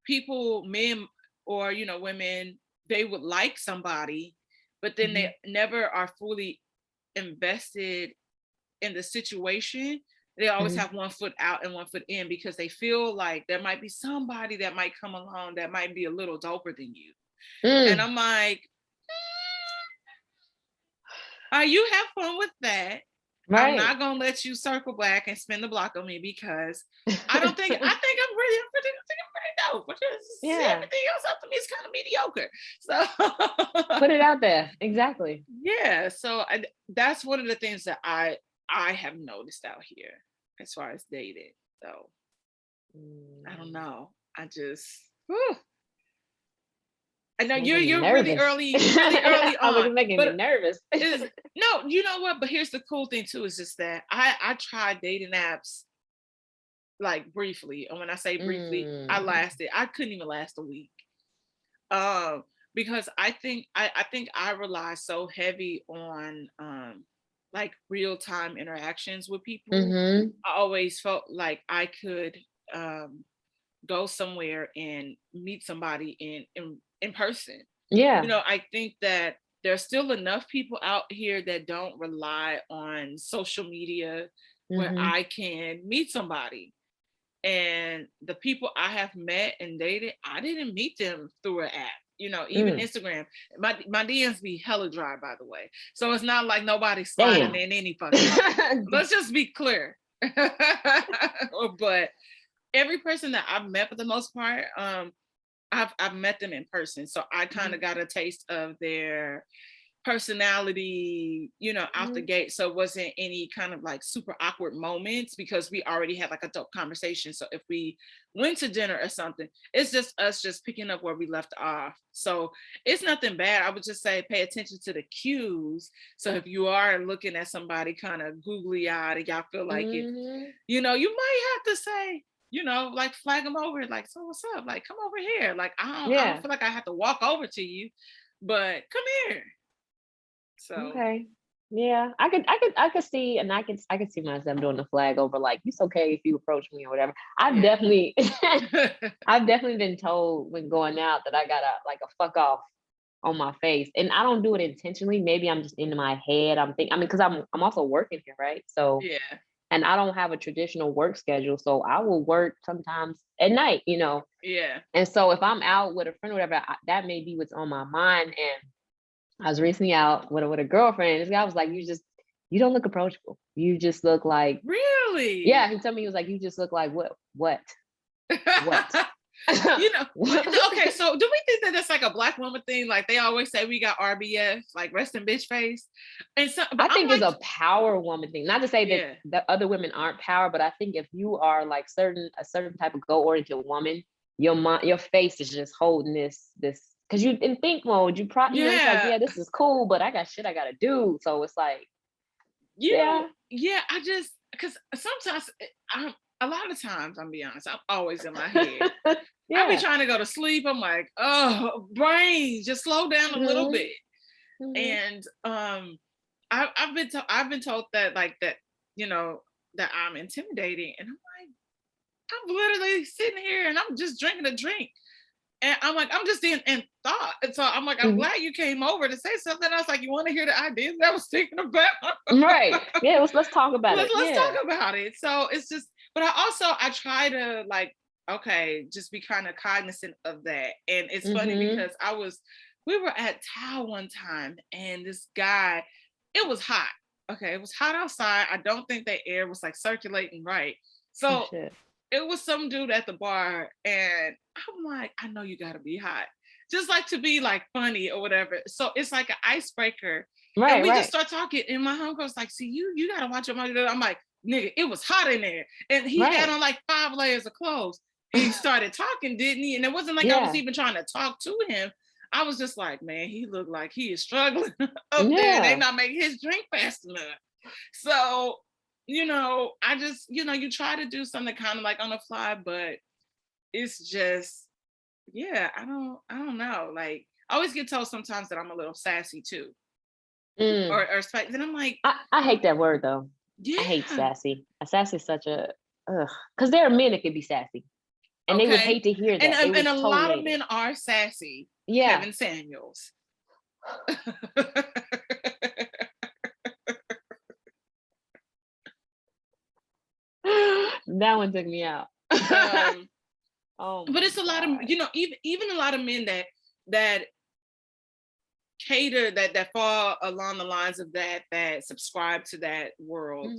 people, men or women, they would like somebody, but then Mm-hmm. they never are fully invested in the situation. They always Mm-hmm. have one foot out and one foot in because they feel like there might be somebody that might come along that might be a little doper than you. And Mm. I'm like, you have fun with that. I'm Right. not gonna let you circle back and spin the block on me, because I think I'm pretty dope. But just Yeah. everything else up to me is kind of mediocre. So Put it out there. Exactly. yeah, so that's one of the things that I have noticed out here as far as dating. So I don't Mm. know. I just whew. I know Making me you're really nervous. early I was on, making me but nervous. is no, you know what? But here's the cool thing too, is just that I tried dating apps like briefly. And when I say briefly, Mm. I couldn't even last a week. Um, because I think I rely so heavy on like real time interactions with people. Mhm. I always felt like I could um go somewhere and meet somebody in person. Yeah. I think that there's still enough people out here that don't rely on social media where Mhm. I can meet somebody. And the people I have met and dated, I didn't meet them through an app. you know, even Instagram, my DMs be hella dry, by the way. So it's not like nobody's Damn. sliding in any fucking. Let's just be clear. But every person that I've met for the most part, I've met them in person. So I kind of got a taste of their personality, you know, out the gate. So it wasn't any kind of like super awkward moments because we already had like a dope conversation. So if we went to dinner or something, it's just us just picking up where we left off. So it's nothing bad. I would just say pay attention to the cues. So if you are looking at somebody kind of googly eyed and y'all feel like it, you know, you might have to say, you know, like flag them over, like, so what's up? Like, come over here. Like, I don't feel like I have to walk over to you, but come here. So okay. Yeah, I could see, and I could see myself doing the flag over, like, it's okay if you approach me or whatever. I've definitely been told when going out that I got a fuck off on my face, and I don't do it intentionally. Maybe I'm just in my head. I'm thinking, I mean, because I'm also working here, right? So and I don't have a traditional work schedule, so I will work sometimes at night, you know. And so if I'm out with a friend or whatever, that may be what's on my mind. And I was recently out with a girlfriend. This guy was like, you don't look approachable. You just look like. Really? Yeah, he told me, he was like, you just look like what? You know, okay, so do we think that that's like a Black woman thing? Like they always say we got RBF, like resting bitch face. And so I think it's a power woman thing. Not to say that the other women aren't power, but I think if you are like a certain type of goal-oriented woman, your face is just holding this because you in think mode, you know, it's like, yeah, this is cool, but I got shit I gotta do. So it's like, I just, because sometimes a lot of times, I'm be honest, I'm always in my head. I be trying to go to sleep. I'm like, oh, brain, just slow down a little bit. And I've been told that, like, that, you know, that I'm intimidating, and I'm like, I'm literally sitting here and I'm just drinking a drink. And I'm like, I'm just in thought. And so I'm like, I'm glad you came over to say something. I was like, you want to hear the ideas that I was thinking about? Right. Yeah, let's talk about it. Let's talk about it. So it's just, but I try to, like, okay, just be kind of cognizant of that. And it's funny because we were at Tao one time, and this guy, it was hot. Okay, it was hot outside. I don't think the air was like circulating right. So it was some dude at the bar, and I'm like, I know you gotta be hot. Just like to be like funny or whatever. So it's like an icebreaker. Right. And we just start talking. And my homegirl's like, see, you gotta watch your mouth. I'm like, nigga, it was hot in there. And he had on like 5 layers of clothes. He started talking, didn't he? And it wasn't like I was even trying to talk to him. I was just like, man, he looked like he is struggling up there. They not making his drink fast enough. So, you know, I just, you know, you try to do something kind of like on the fly, but it's just, I don't know. Like, I always get told sometimes that I'm a little sassy too. Or spicy. And I'm like, I hate that word though. I hate sassy. Sassy is such a, because there are men that can be sassy. And they would hate to hear that. And a lot of men are sassy. Yeah. Kevin Samuels. That one took me out. But it's a lot of, you know, even a lot of men that cater, that fall along the lines of that subscribe to that world.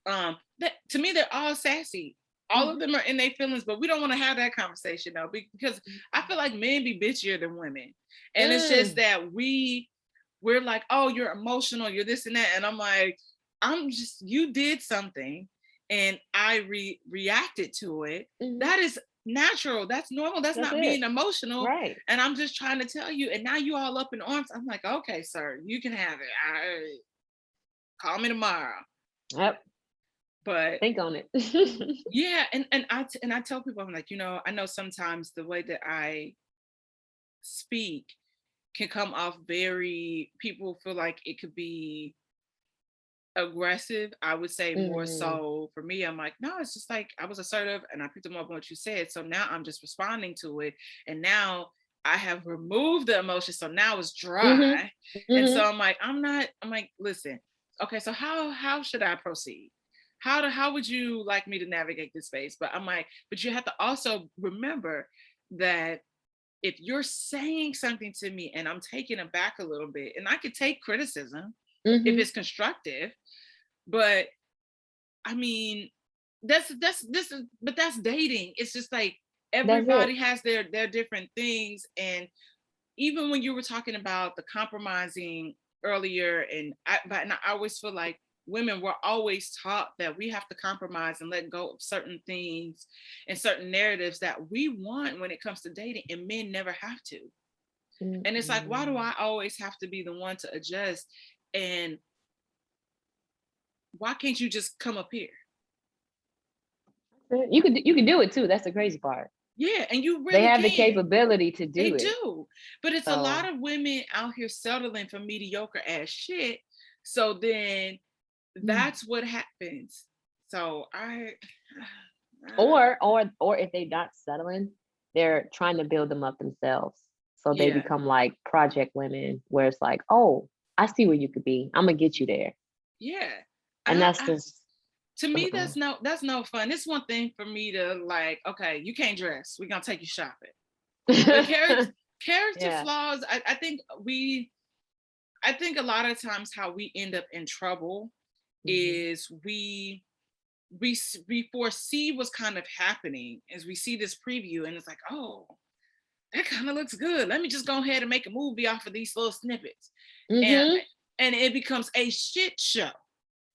That, to me, they're all sassy. All of them are in their feelings, but we don't want to have that conversation though, because I feel like men be bitchier than women. And it's just that we're like, oh, you're emotional, you're this and that. And I'm like, you did something and I reacted to it. That is natural. That's normal. That's not being emotional. Right. And I'm just trying to tell you. And now you all up in arms. I'm like, okay, sir, you can have it. Call me tomorrow. Yep. But think on it. and I tell people, I'm like, you know, I know sometimes the way that I speak can come off people feel like it could be aggressive. I would say more so for me. I'm like, no, it's just like I was assertive and I picked them up on what you said. So now I'm just responding to it. And now I have removed the emotion. So now it's dry. And so I'm like, listen, okay, so how should I proceed? How would you like me to navigate this space? But I'm like, but you have to also remember that if you're saying something to me and I'm taken aback a little bit, and I could take criticism if it's constructive, but I mean, that's dating. It's just like everybody has their different things. And even when you were talking about the compromising earlier, and I always feel like women were always taught that we have to compromise and let go of certain things and certain narratives that we want when it comes to dating, and men never have to. And it's like, why do I always have to be the one to adjust? And why can't you just come up here? You can do it too. That's the crazy part. Yeah, and you really they have the capability to do it. They do, but it's a lot of women out here settling for mediocre ass shit. So then that's what happens. So or if they're not settling, they're trying to build them up themselves. So they become like project women, where it's like, oh, I see where you could be. I'm gonna get you there. Yeah, and that's just. To me, that's no fun. It's one thing for me to like, okay, you can't dress. We're gonna take you shopping. But character flaws, I think a lot of times how we end up in trouble is we foresee what's kind of happening as we see this preview, and it's like, oh, that kind of looks good. Let me just go ahead and make a movie off of these little snippets. And it becomes a shit show.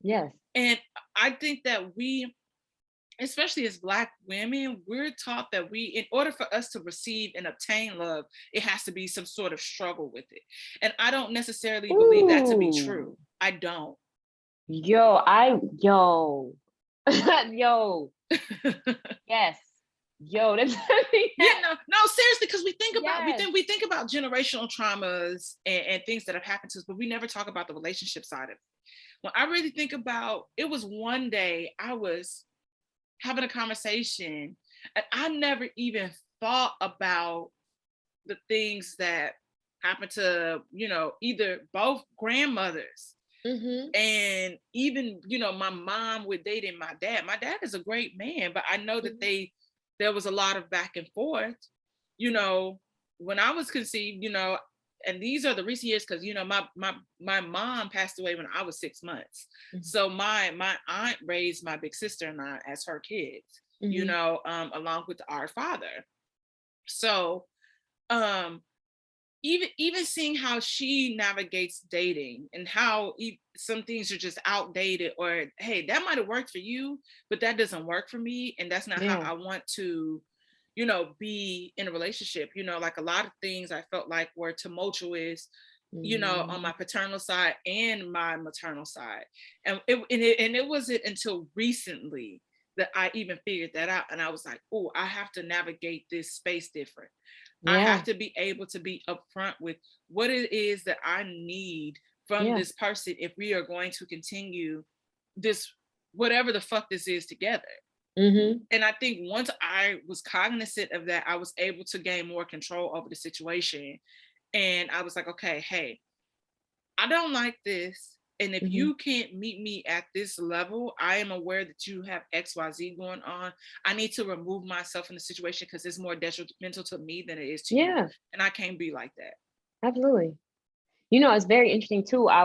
Yes. And I think that we, especially as Black women, we're taught that in order for us to receive and obtain love, it has to be some sort of struggle with it. And I don't necessarily believe that to be true. I don't. Yo. Yes. Yo, that's no, seriously, because we think about generational traumas and things that have happened to us, but we never talk about the relationship side of it. When I really think about it, was one day I was having a conversation and I never even thought about the things that happened to, either both grandmothers. And even, my mom with dating my dad. My dad is a great man, but I know that there was a lot of back and forth, when I was conceived, and these are the recent years, because my mom passed away when I was 6 months. So my aunt raised my big sister and I as her kids, along with our father. So even seeing how she navigates dating and how some things are just outdated, or hey, that might have worked for you, but that doesn't work for me, and that's not how I want to be in a relationship. Like a lot of things I felt like were tumultuous, on my paternal side and my maternal side. And it wasn't until recently that I even figured that out. And I was like, oh, I have to navigate this space different. I have to be able to be upfront with what it is that I need from this person if we are going to continue this, whatever the fuck this is, together. And I think once I was cognizant of that, I was able to gain more control over the situation. And I was like, okay, hey, I don't like this. And if you can't meet me at this level, I am aware that you have XYZ going on. I need to remove myself from the situation because it's more detrimental to me than it is to you. And I can't be like that. Absolutely. It's very interesting too. I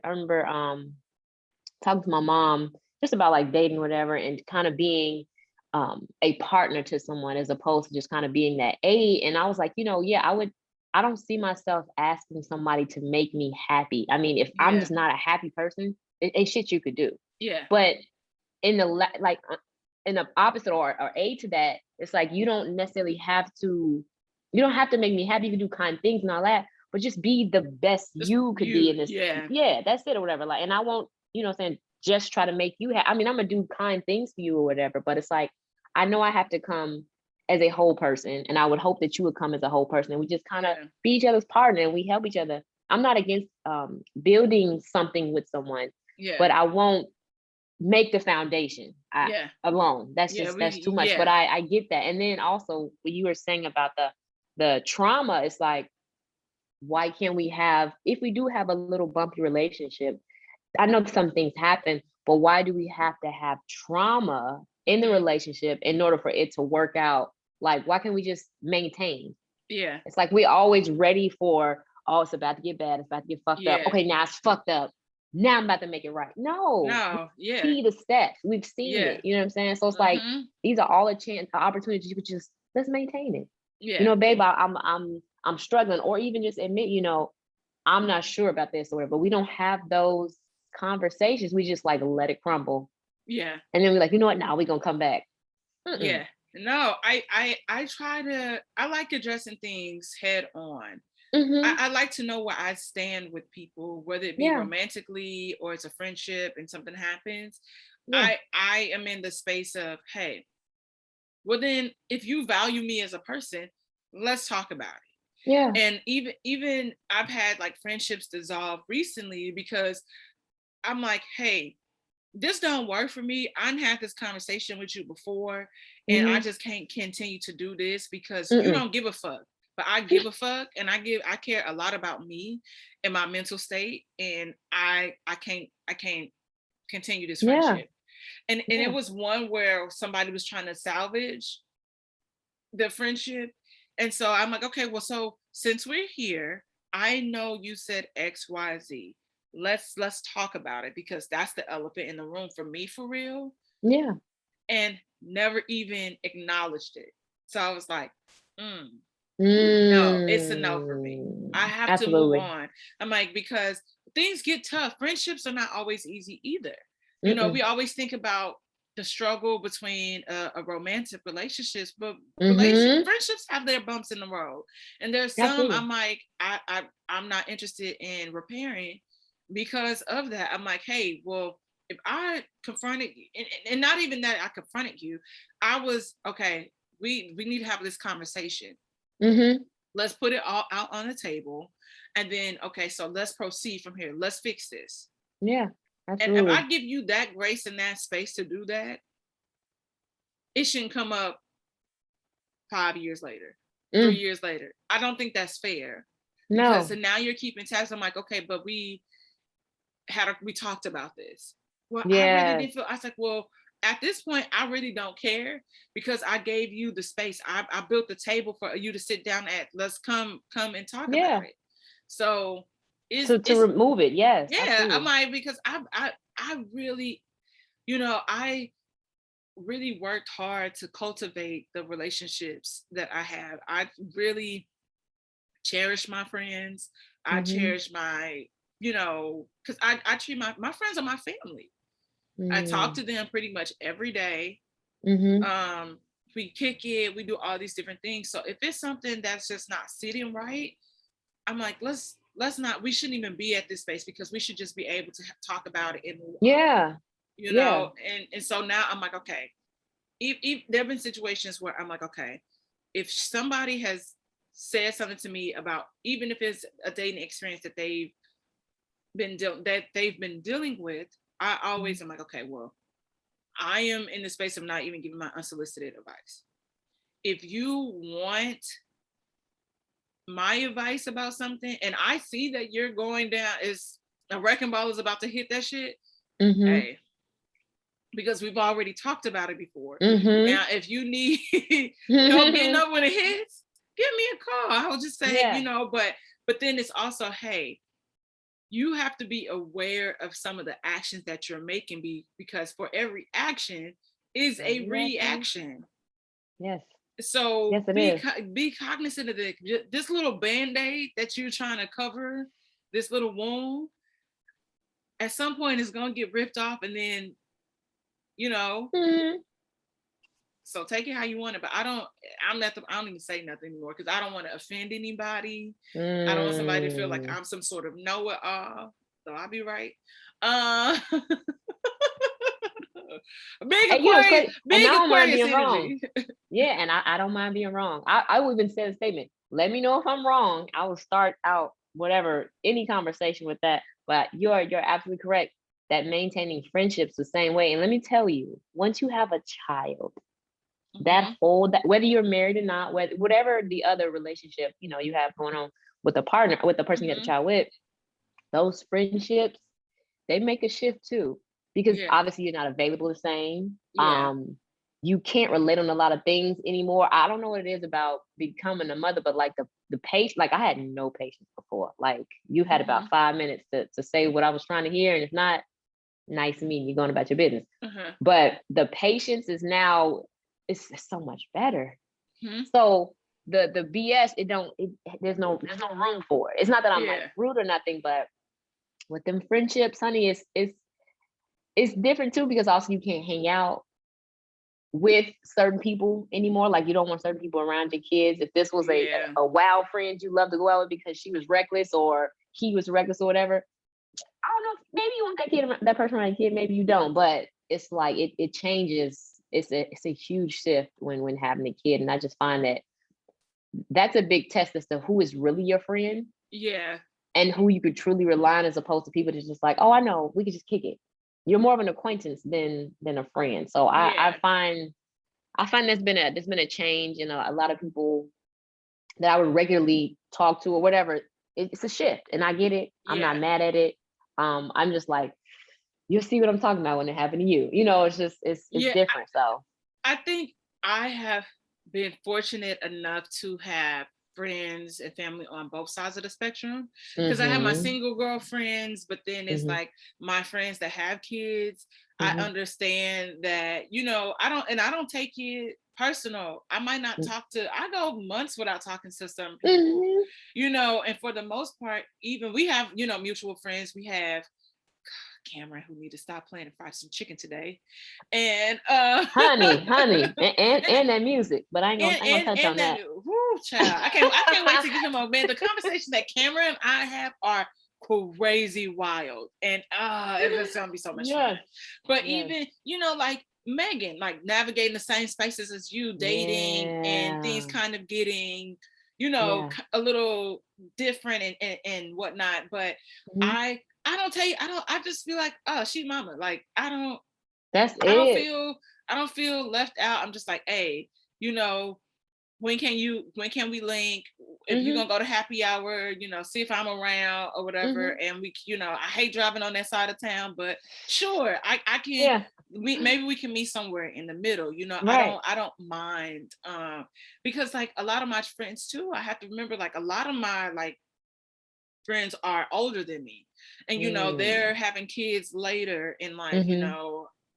remember talking to my mom just about like dating, whatever, and kind of being a partner to someone as opposed to just kind of being that aid. And I was like, I don't see myself asking somebody to make me happy. I mean, if I'm just not a happy person, it's shit you could do. Yeah. But in the opposite or aid to that, it's like you don't necessarily have to. You don't have to make me happy. You can do kind things and all that, but just be the best you could be in this. Yeah, that's it or whatever. Like, and I won't, just try to make you happy. I mean, I'm gonna do kind things for you or whatever, but it's like, I know I have to come as a whole person, and I would hope that you would come as a whole person, and we just kind of be each other's partner and we help each other. I'm not against building something with someone, but I won't make the foundation alone. That's that's too much. But I get that. And then also what you were saying about the trauma, it's like, why can't we have, if we do have a little bumpy relationship, I know some things happen, but why do we have to have trauma in the relationship in order for it to work out? Like, why can't we just maintain? Yeah. It's like we always ready for, oh, it's about to get bad. It's about to get fucked up. Okay, now it's fucked up. Now I'm about to make it right. No. Yeah. See the steps. We've seen it. You know what I'm saying? So it's like these are all opportunities you could just let's maintain it. Yeah. You know, babe, I'm struggling, or even just admit, you know, I'm not sure about this or whatever. But we don't have those conversations. We just like let it crumble. Yeah. And then we're like, you know what? Now we're gonna come back. Yeah. No, I like addressing things head on. I like to know where I stand with people, whether it be romantically or it's a friendship and something happens. I am in the space of, hey, well then if you value me as a person, let's talk about it. Yeah. And even I've had like friendships dissolve recently because I'm like, hey, this don't work for me. I've had this conversation with you before, and I just can't continue to do this because you don't give a fuck. But I give a fuck, and I care a lot about me and my mental state, and I can't continue this friendship. And it was one where somebody was trying to salvage the friendship. And so I'm like, okay, well, so since we're here, I know you said X, Y, Z. Let's talk about it because that's the elephant in the room for me, for real. Yeah. And never even acknowledged it. So I was like, no, it's a no for me. I have to move on. I'm like, because things get tough. Friendships are not always easy either. You know, we always think about the struggle between a romantic relationships, but friendships have their bumps in the road. And there's some I'm like, I'm not interested in repairing because of that. I'm like, hey, well, if I confronted you, and not even that I confronted you, I was, okay, we need to have this conversation. Let's put it all out on the table. And then, okay, so let's proceed from here. Let's fix this. Yeah, absolutely. And if I give you that grace and that space to do that, it shouldn't come up 5 years later, 3 years later. I don't think that's fair. Because so now you're keeping tabs. I'm like, okay, but we talked about this. Well, I really didn't feel, I was like, well, at this point, I really don't care because I gave you the space. I built the table for you to sit down at. Let's come and talk about it. So it's to remove it. Yes. Yeah. Absolutely. I'm like, because I really, you know, I really worked hard to cultivate the relationships that I have. I really cherish my friends. I cherish my, you know, because I treat my friends are my family. I talk to them pretty much every day. We kick it, we do all these different things. So if it's something that's just not sitting right, I'm like, let's not, we shouldn't even be at this space because we should just be able to talk about it and move on, you know. And so now I'm like, okay, if there have been situations where I'm like, okay, if somebody has said something to me about, even if it's a dating experience that they've been dealing with, I always am like, okay, well, I am in the space of not even giving my unsolicited advice. If you want my advice about something and I see that you're going down, is a wrecking ball is about to hit that shit, hey, because we've already talked about it before. Now, if you need help getting up when it hits, give me a call. I will just say, you know, but then it's also, hey, you have to be aware of some of the actions that you're making, because for every action is a reaction. Yes. So be cognizant of this little Band-Aid that you're trying to cover, this little wound, at some point it's going to get ripped off, and then, you know, so take it how you want it. But I don't even say nothing anymore because I don't want to offend anybody. I don't want somebody to feel like I'm some sort of know-it-all. So I'll be right. Big Aquarius, big Aquarius energy. Yeah, and I don't mind being wrong. I would even say a statement. Let me know if I'm wrong. I will start out any conversation with that. But you're absolutely correct that maintaining friendships the same way. And let me tell you, once you have a child, that whether you're married or not, whatever the other relationship, you know, you have going on with a partner, with the person you have a child with, those friendships, they make a shift too, because obviously you're not available the same. you can't relate on a lot of things anymore. I don't know what it is about becoming a mother, but like the patience, like I had no patience before. Like you had about 5 minutes to say what I was trying to hear. And if not, nice meeting you, going about your business. But the patience is now, it's so much better. So the BS, there's no room for it. It's not that I'm like rude or nothing, but with them friendships, honey, it's different too, because also you can't hang out with certain people anymore. Like you don't want certain people around your kids. If this was a wild friend you love to go out with because she was reckless or he was reckless or whatever, I don't know. Maybe you want that person around your kid. Maybe you don't. But it's like it changes. It's a huge shift when having a kid, and I just find that that's a big test as to who is really your friend. Yeah. And who you could truly rely on, as opposed to people that's just like, oh, I know, we could just kick it. You're more of an acquaintance than a friend. So I find there's been a change in a lot of people that I would regularly talk to or whatever. It's a shift, and I get it. I'm not mad at it. I'm just like, you'll see what I'm talking about when it happened to you. You know, it's different. So I think I have been fortunate enough to have friends and family on both sides of the spectrum, because I have my single girlfriends, but then it's like my friends that have kids. I understand that, I don't take it personal. I might not I go months without talking to some people, and for the most part, even we have, mutual friends. We have Cameron, who need to stop playing and fry some chicken today, and honey, and that music, but I ain't gonna touch on that. Woo, child, I can't wait to get him on. Man, the conversation that Cameron and I have are crazy wild, and it's gonna be so much fun. But even like Megan, like navigating the same spaces as you, dating and things kind of getting a little different and whatnot, but I just feel like, oh, she mama. Like, I don't feel left out. I'm just like, hey, when can we link? If you're gonna go to happy hour, see if I'm around or whatever. And we, I hate driving on that side of town, but sure, I can, maybe we can meet somewhere in the middle, I don't mind. Because like a lot of my friends too, I have to remember, like a lot of my like friends are older than me, and they're having kids later in life,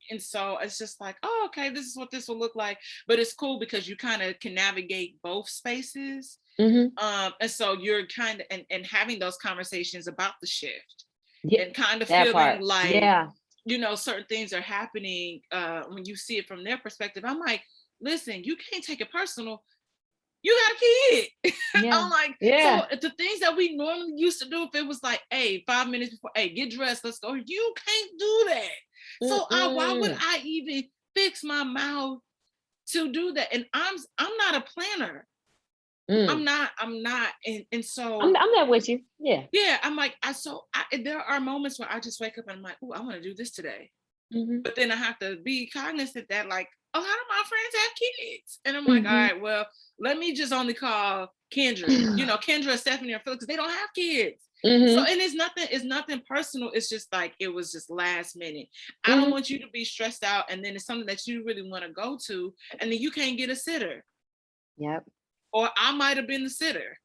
and so it's just like, oh, okay, this is what this will look like. But it's cool because you kind of can navigate both spaces. And so you're kind of and having those conversations about the shift, and kind of feeling like certain things are happening when you see it from their perspective. I'm like, listen, you can't take it personal. You got a kid. I'm like, so the things that we normally used to do, if it was like, hey, 5 minutes before, hey, get dressed, let's go. You can't do that. So why would I even fix my mouth to do that? And I'm not a planner. I'm not. And so I'm there with you. Yeah. Yeah. I'm like, there are moments where I just wake up and I'm like, oh, I want to do this today. But then I have to be cognizant that like a lot of my friends have kids. And I'm like, all right, well, let me just only call Kendra, Kendra, Stephanie, or Phil, because they don't have kids. So, and it's nothing personal. It's just like, it was just last minute. I don't want you to be stressed out. And then it's something that you really want to go to, and then you can't get a sitter. Yep. Or I might have been the sitter.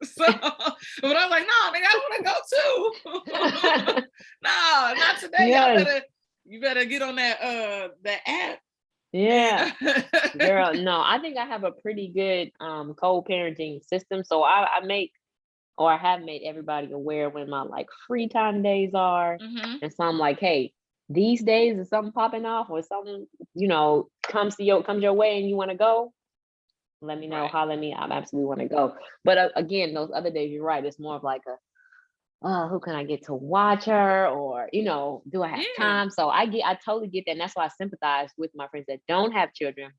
So, but I'm like, no, nigga, I want to go too. No, not today. Yes. You better get on that app. Yeah. Girl, no, I think I have a pretty good co-parenting system. So I have made everybody aware when my like free time days are. And so I'm like, hey, these days is something popping off or something, comes your way and you want to go, let me know. Holler at me. I absolutely want to go. But again, those other days, you're right. It's more of like who can I get to watch her, or do I have time? So I totally get that, and that's why I sympathize with my friends that don't have children.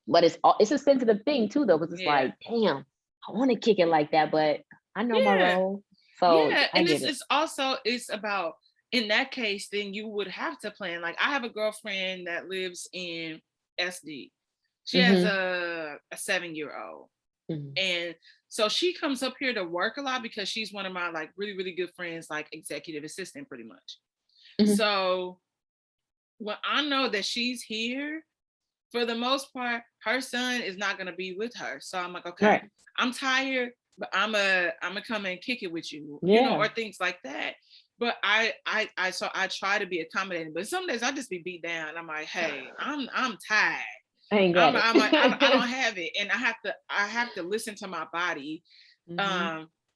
But it's a sensitive thing too, though, because it's like, damn, I want to kick it like that, but I know my role. So and it's about, in that case, then you would have to plan. Like I have a girlfriend that lives in SD. She has a 7-year-old. And so she comes up here to work a lot because she's one of my like really, really good friends, like executive assistant pretty much. So when I know that she's here for the most part, her son is not gonna be with her. So I'm like, okay, Right. I'm tired, but I'm gonna come and kick it with you, or things like that. But I try to be accommodating, but some days I just be beat down. I'm like, hey, I'm tired. I ain't got it. I'm like, I don't have it, and I have to listen to my body,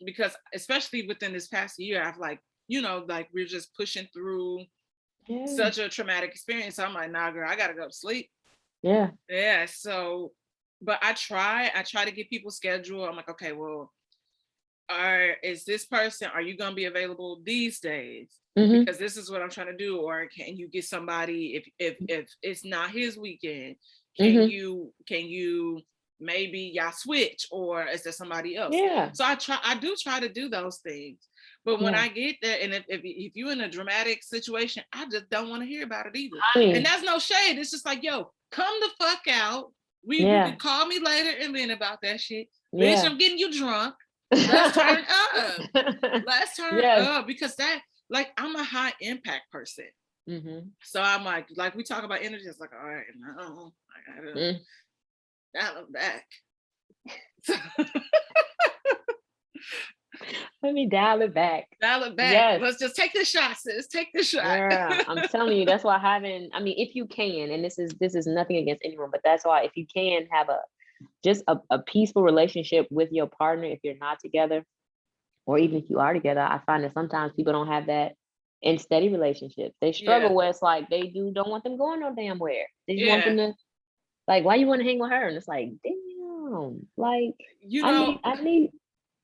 because especially within this past year, I've like, like we're just pushing through such a traumatic experience. So I'm like, nah, girl, I gotta go to sleep. Yeah. So, but I try to get people scheduled. I'm like, okay, well, is this person, are you gonna be available these days? Because this is what I'm trying to do. Or can you get somebody, if it's not his weekend, can you maybe y'all switch, or is there somebody else? So I do try to do those things. But when I get there, and if you're in a dramatic situation, I just don't want to hear about it either. And that's no shade. It's just like, yo, come the fuck out. You can call me later and then about that shit. Bitch, I'm getting you drunk. Let's turn up. Let's turn up, because that, like, I'm a high impact person. So I'm like we talk about energy. It's like, all right, no, I gotta dial it back. Let me dial it back. Let's just take the shot, sis. Take the shot. Yeah, I'm telling you, that's why if you can, and this is nothing against anyone, but that's why, if you can have a peaceful relationship with your partner, if you're not together, or even if you are together, I find that sometimes people don't have that in steady relationships. They struggle where it's like they don't want them going no damn where. They just want them to, like, why you want to hang with her? And it's like, damn, like, I need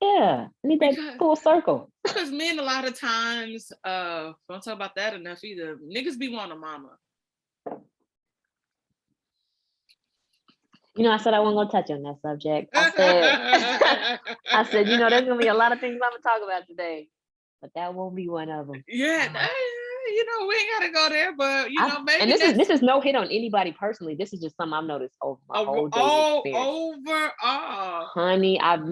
that full circle. Because men, a lot of times, don't talk about that enough either. Niggas be wanting a mama. I said I wasn't gonna touch on that subject. I said, there's gonna be a lot of things I'm gonna talk about today, but that won't be one of them. Yeah, we ain't gotta go there, but maybe. And this is no hit on anybody personally. This is just something I've noticed over my whole dating experience. Overall, honey, I've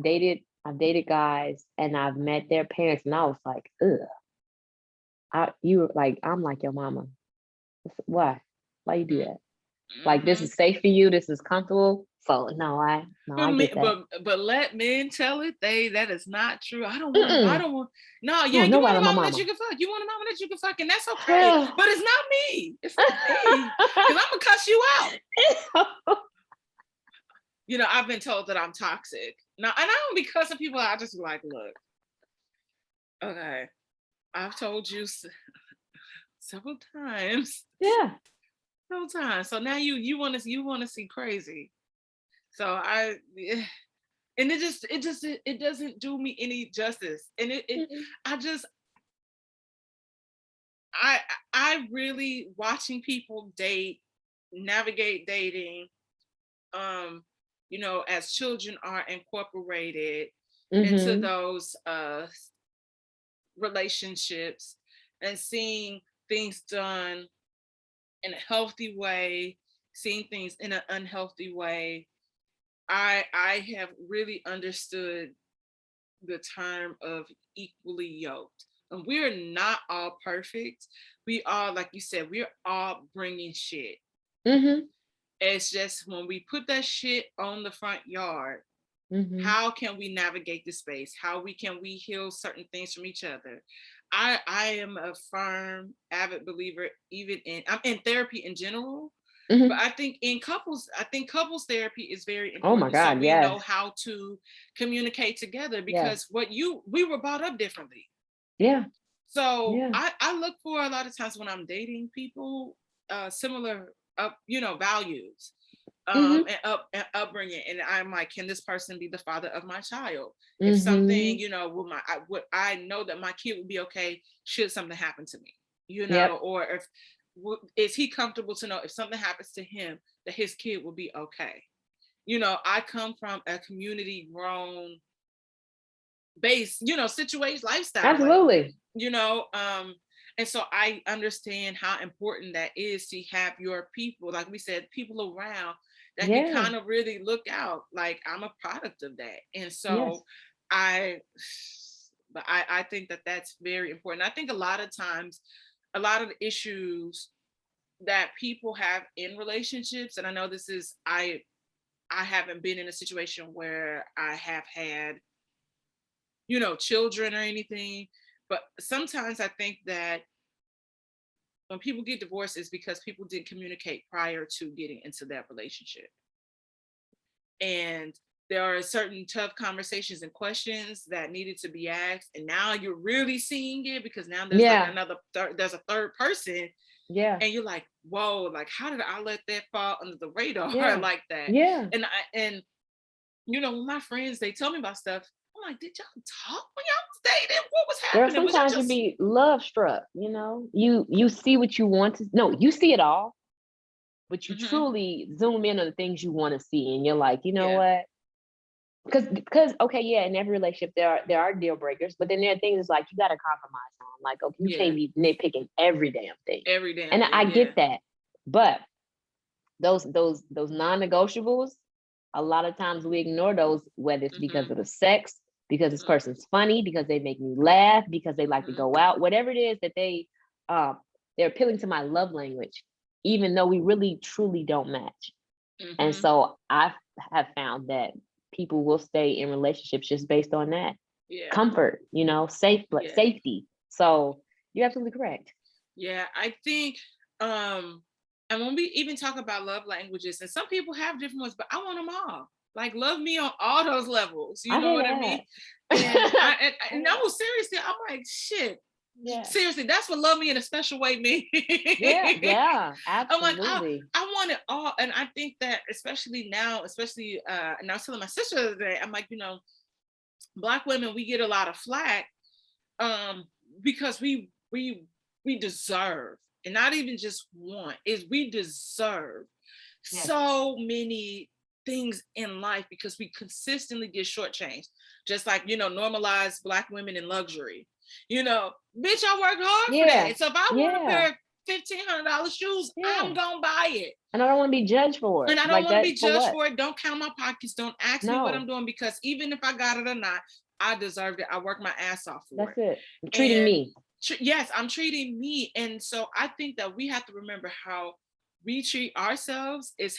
dated guys, and I've met their parents, and I was like, ugh. I'm like your mama. Why you do that? Like, this is safe for you. This is comfortable. So I get that. But let men tell it. That is not true. I don't want. No, yeah, you want a mama that you can fuck. You want a mama that you can fuck, and that's okay. But it's not me. It's not me. Because I'm gonna cuss you out. I've been told that I'm toxic. Now, and I don't be cussing people out. I just be like, look, okay, I've told you several times. Yeah. Several times. So now you want to see crazy. So it doesn't do me any justice. And I really, watching people navigate dating, as children are incorporated into those relationships, and seeing things done in a healthy way, seeing things in an unhealthy way. I have really understood the term of equally yoked. And we're not all perfect. We are, like you said, we're all bringing shit. It's just when we put that shit on the front yard, how can we navigate the space? How can we heal certain things from each other? I am a firm, avid believer, even I'm in therapy in general. But I think couples therapy is very important. Oh my God, so we know how to communicate together, because we were brought up differently. Yeah. So I look for, a lot of times when I'm dating people, similar values, and upbringing, and I'm like, can this person be the father of my child? If something, I know that my kid would be okay should something happen to me, or if is he comfortable to know if something happens to him that his kid will be okay? I come from a community grown base, situation, lifestyle. Absolutely. And so I understand how important that is, to have your people, like we said, people around that can kind of really look out. Like, I'm a product of that. And so I think that that's very important. I think a lot of times, a lot of the issues that people have in relationships, and I know this is, I haven't been in a situation where I have had, you know, children or anything, but sometimes I think that when people get divorced, it's because people didn't communicate prior to getting into that relationship. And there are certain tough conversations and questions that needed to be asked. And now you're really seeing it, because now there's like there's a third person. Yeah. And you're like, whoa, like, how did I let that fall under the radar like that? Yeah. And you know, when my friends, they tell me about stuff, I'm like, did y'all talk when y'all was dating? What was happening? Girl, sometimes you be love struck, you know? You see what you want to, no, you see it all, but you truly zoom in on the things you want to see, and you're like, you know what? Because okay, yeah, in every relationship there are deal breakers, but then there are things it's like you got to compromise on. Like, okay, you can't be nitpicking every damn thing. And I get that, but those non-negotiables, a lot of times we ignore those, whether it's because of the sex, because this person's funny, because they make me laugh, because they like to go out, whatever it is that they're appealing to my love language, even though we really truly don't match. And so I have found that people will stay in relationships just based on that comfort, you know, safety. So you're absolutely correct. Yeah, I think, and when we even talk about love languages, and some people have different ones, but I want them all. Like, love me on all those levels. You know what I mean? And no, seriously, I'm like, shit. Yeah. Seriously, that's what love me in a special way means. Yeah, absolutely. I'm like, I want it all. And I think that especially now, and I was telling my sister the other day, I'm like, you know, Black women, we get a lot of flack because we deserve, and not even just want, is we deserve so many things in life, because we consistently get shortchanged. Just like, you know, normalize Black women in luxury. You know, bitch, I worked hard for that. So if I want a pair of $1,500 shoes, I'm gonna buy it. And I don't want to be judged for it. And I don't want to be judged for it. Don't count my pockets. Don't ask me what I'm doing, because even if I got it or not, I deserved it. I worked my ass off for it. That's it. Treating me. Yes, I'm treating me. And so I think that we have to remember how we treat ourselves is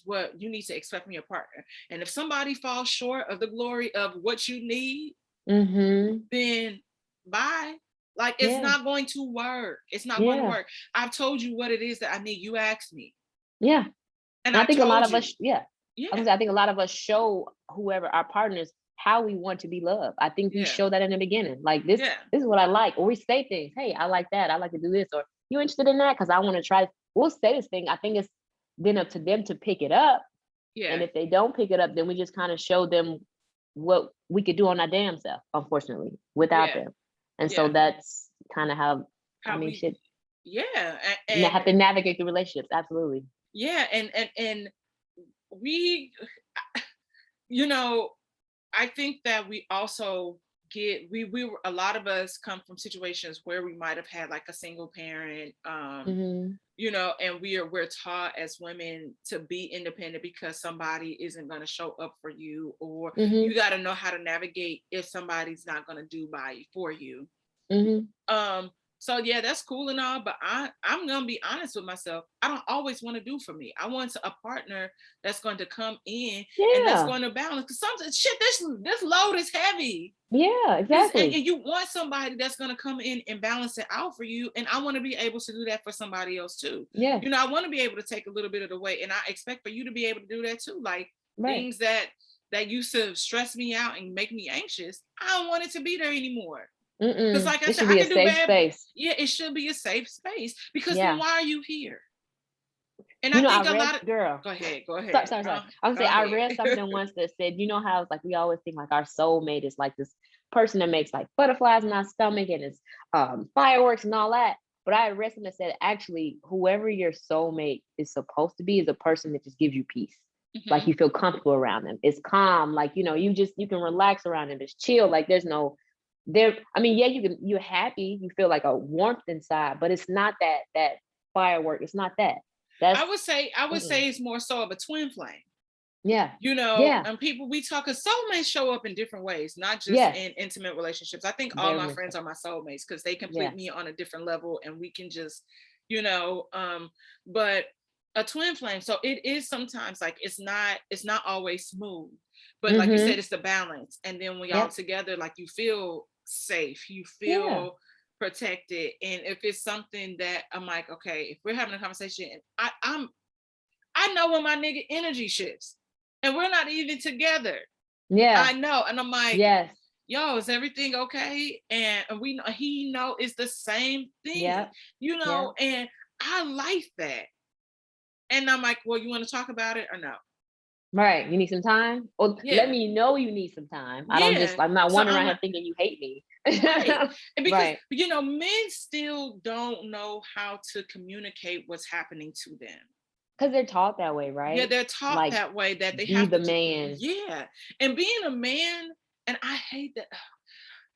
what you need to expect from your partner. And if somebody falls short of the glory of what you need, then bye. Like, it's not going to work. It's not going to work. I've told you what it is that I need. You asked me. Yeah. And I think a lot of us, I think a lot of us show whoever our partners how we want to be loved. I think we show that in the beginning. Like, this is what I like. Or we say things, hey, I like that. I like to do this. Or, you interested in that? Because I want to try. We'll say this thing. I think it's then up to them to pick it up. Yeah. And if they don't pick it up, then we just kind of show them what we could do on our damn self, unfortunately, without them. And so that's kind of how we should. Yeah. And have to navigate the relationships. Absolutely. Yeah. And we, you know, I think that we also a lot of us come from situations where we might have had like a single parent, you know, and we're taught as women to be independent because somebody isn't going to show up for you, or you got to know how to navigate if somebody's not going to do for you. So yeah, that's cool and all, but I'm gonna be honest with myself. I don't always want to do for me. I want a partner that's going to come in and that's going to balance. Because sometimes this load is heavy. Yeah, exactly. And you want somebody that's going to come in and balance it out for you. And I want to be able to do that for somebody else too. Yeah. You know, I want to be able to take a little bit of the weight, and I expect for you to be able to do that too. Like things that used to stress me out and make me anxious, I don't want it to be there anymore. Because like I said, I can do bad. Space. Yeah, it should be a safe space, because then why are you here? And I think a lot of girl. Go ahead. Sorry. I was saying I read something once that said, you know how it's like we always think like our soulmate is like this person that makes like butterflies in our stomach and it's fireworks and all that. But I read something that said actually whoever your soulmate is supposed to be is a person that just gives you peace. Like you feel comfortable around them. It's calm. Like, you know, you can relax around them. It's chill. Like there's no. You're happy, you feel like a warmth inside, but it's not that firework. It's not that. I would say it's more so of a twin flame. Yeah. You know, and people we talk, because soulmates show up in different ways, not just in intimate relationships. I think all my friends are my soulmates because they complete me on a different level, and we can just you know, but a twin flame. So it is sometimes like it's not always smooth, but like you said, it's the balance. And then when y'all together, like you feel safe, you feel protected. And if it's something that I'm like, okay, if we're having a conversation and I know when my nigga energy shifts and we're not even together. I know. And I'm like, yo, is everything okay? And we know he know it's the same thing, you know, and I like that. And I'm like, well, you want to talk about it or no? Right. You need some time? Well, let me know you need some time. I'm not wandering around here thinking you hate me. Right. And because, you know, men still don't know how to communicate what's happening to them. Because they're taught that way, right? Yeah, they're taught like, that way, that they have to be the man. Yeah. And being a man, and I hate that.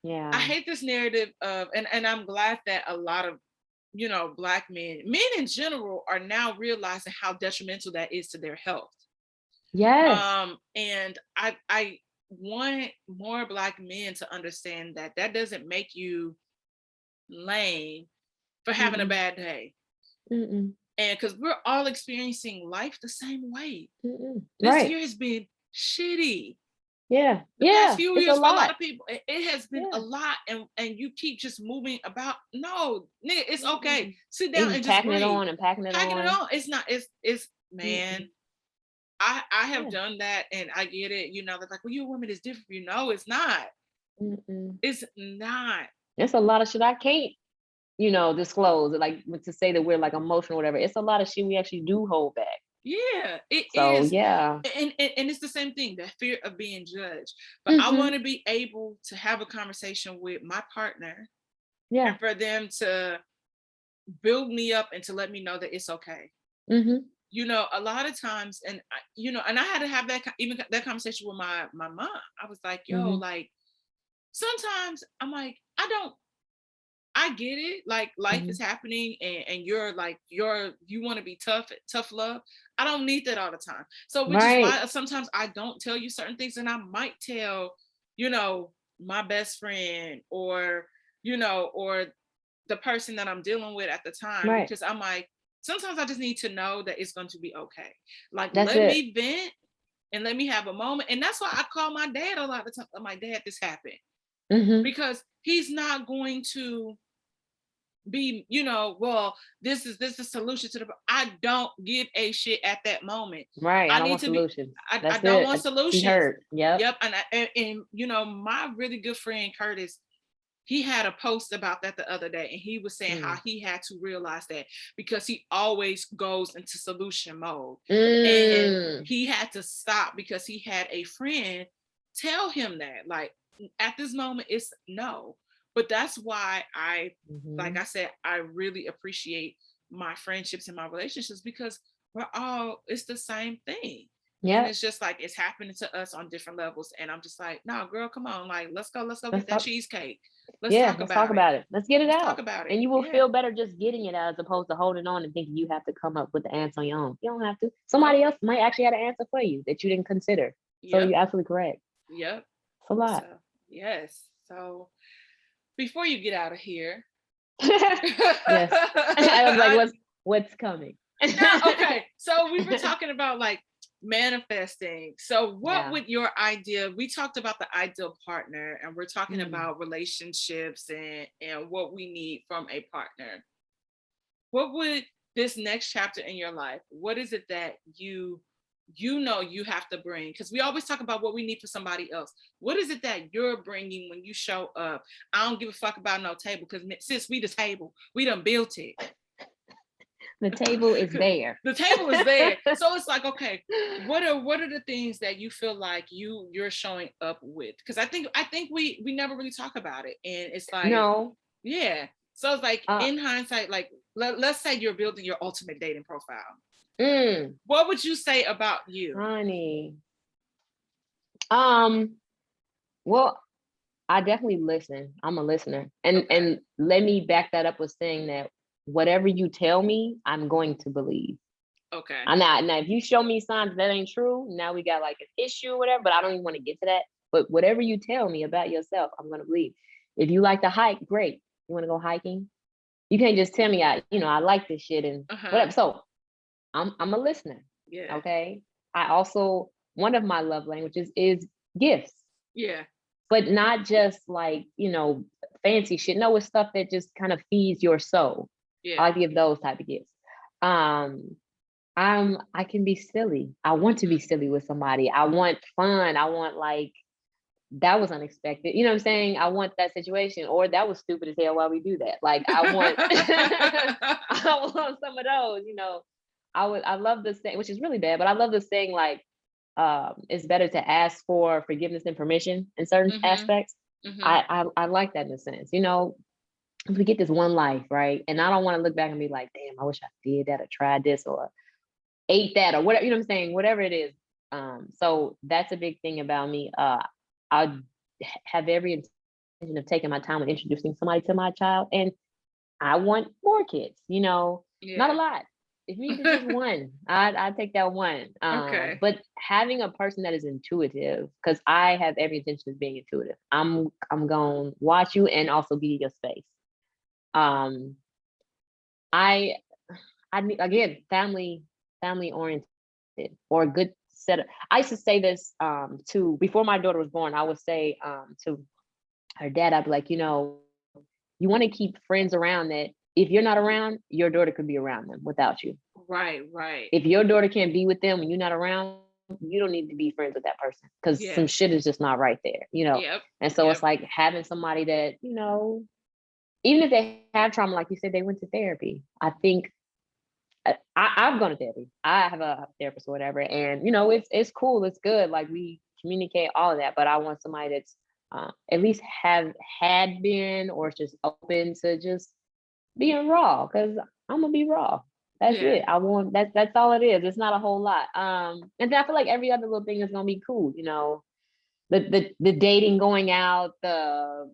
Yeah. I hate this narrative of, and I'm glad that a lot of, you know, Black men in general are now realizing how detrimental that is to their health. Yes. And I want more Black men to understand that that doesn't make you lame for having a bad day. And because we're all experiencing life the same way. This year has been shitty. The past few years for a lot of people, it has been a lot, and you keep just moving about. No, nigga, it's okay. Sit down and just breathe. Packing it on. It's not. It's man. I have done that, and I get it. You know, they're like, well, you're a woman, it's different. You know, it's not. It's not. It's a lot of shit I can't, you know, disclose. Like to say that we're like emotional, whatever. It's a lot of shit we actually do hold back. Yeah, it is. Yeah. And it's the same thing, that fear of being judged. But I want to be able to have a conversation with my partner. And for them to build me up and to let me know that it's okay. You know, a lot of times, and you know, and I had to have that conversation with my mom. I was like, yo, like sometimes I'm like, I get it. Like life is happening, and you're like, you want to be tough love. I don't need that all the time. So which is why sometimes I don't tell you certain things, and I might tell, you know, my best friend, or, you know, or the person that I'm dealing with at the time, because I'm like, sometimes I just need to know that it's going to be okay. Like, let me vent and let me have a moment. And that's why I call my dad a lot of times. I'm like, Dad, this happened. Because he's not going to be, you know, well, this is the solution to the. I don't give a shit at that moment. Right. I don't want solutions. I don't want solutions. Yep. And you know, my really good friend Curtis, he had a post about that the other day, and he was saying how he had to realize that because he always goes into solution mode, and he had to stop because he had a friend tell him that, like, at this moment it's no. But that's why like I said, I really appreciate my friendships and my relationships, because it's the same thing. Yeah. And it's just like, it's happening to us on different levels. And I'm just like, no, girl, come on. Like, let's go get that cheesecake. Let's talk about it. Let's get it out. Talk about it. And you will feel better just getting it out, as opposed to holding on and thinking you have to come up with the answer on your own. You don't have to. Somebody else might actually have an answer for you that you didn't consider. So you're absolutely correct. Yep. It's a lot. So, yes. So before you get out of here. Yes. I was like, what's coming? Okay. So we were talking about like manifesting. So what would your idea, we talked about the ideal partner, and we're talking about relationships and what we need from a partner. What would this next chapter in your life, what is it that you know you have to bring? Because we always talk about what we need for somebody else. What is it that you're bringing when you show up? I don't give a fuck about no table, because since we the table, we done built it. The table is there. The table is there. So it's like, okay, what are the things that you feel like you're showing up with? Because I think we never really talk about it, and it's like, no, yeah. So it's like, in hindsight, like let's say you're building your ultimate dating profile. What would you say about you, honey? Well, I definitely listen. I'm a listener, and let me back that up with saying that whatever you tell me, I'm going to believe. Okay. Now if you show me signs that ain't true, now we got like an issue or whatever, but I don't even want to get to that. But whatever you tell me about yourself, I'm going to believe. If you like to hike, great. You want to go hiking? You can't just tell me I like this shit and whatever. So I'm a listener. Yeah. Okay. I also, one of my love languages is gifts. Yeah. But not just like, fancy shit. No, it's stuff that just kind of feeds your soul. Yeah. I like to give those type of gifts. I can be silly. I want to be silly with somebody. I want fun. I want like, that was unexpected. You know what I'm saying? I want that situation, or that was stupid as hell. Why we do that? Like I want, I want some of those. I love this thing, which is really bad, but I love this saying like, it's better to ask for forgiveness and permission in certain aspects. I like that in a sense. We get this one life, right? And I don't want to look back and be like, damn, I wish I did that or tried this or ate that or whatever, you know what I'm saying? Whatever it is. So that's a big thing about me. I have every intention of taking my time with introducing somebody to my child. And I want more kids, not a lot. If you need just one, I'd take that one. Okay. But having a person that is intuitive, because I have every intention of being intuitive. I'm gonna watch you and also give you your space. I need, again, family oriented or a good set of. I used to say this to, before my daughter was born. I would say to her dad, I'd be like, you want to keep friends around that if you're not around, your daughter could be around them without you. Right. If your daughter can't be with them when you're not around, you don't need to be friends with that person because some shit is just not right there, Yep. And so it's like having somebody that, even if they have trauma, like you said, they went to therapy. I think I've gone to therapy. I have a therapist or whatever, and it's cool, it's good. Like we communicate all of that, but I want somebody that's at least had been or just open to just being raw, because I'm gonna be raw. That's it. I want that's all it is. It's not a whole lot. And then I feel like every other little thing is gonna be cool, the dating, going out, the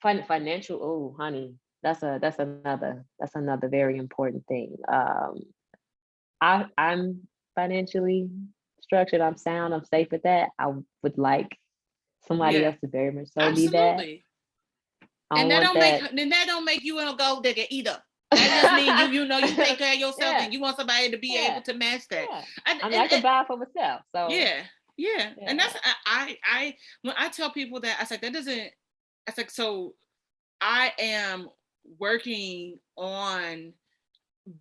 financial. Oh, honey, that's another very important thing. I'm financially structured. I'm sound. I'm safe with that. I would like somebody else to very much so be that. And that don't make you a gold digger either. That just means you take care of yourself and you want somebody to be able to match that. I can buy for myself. So yeah. And that's I when I tell people that, I said that doesn't. I said so. I am working on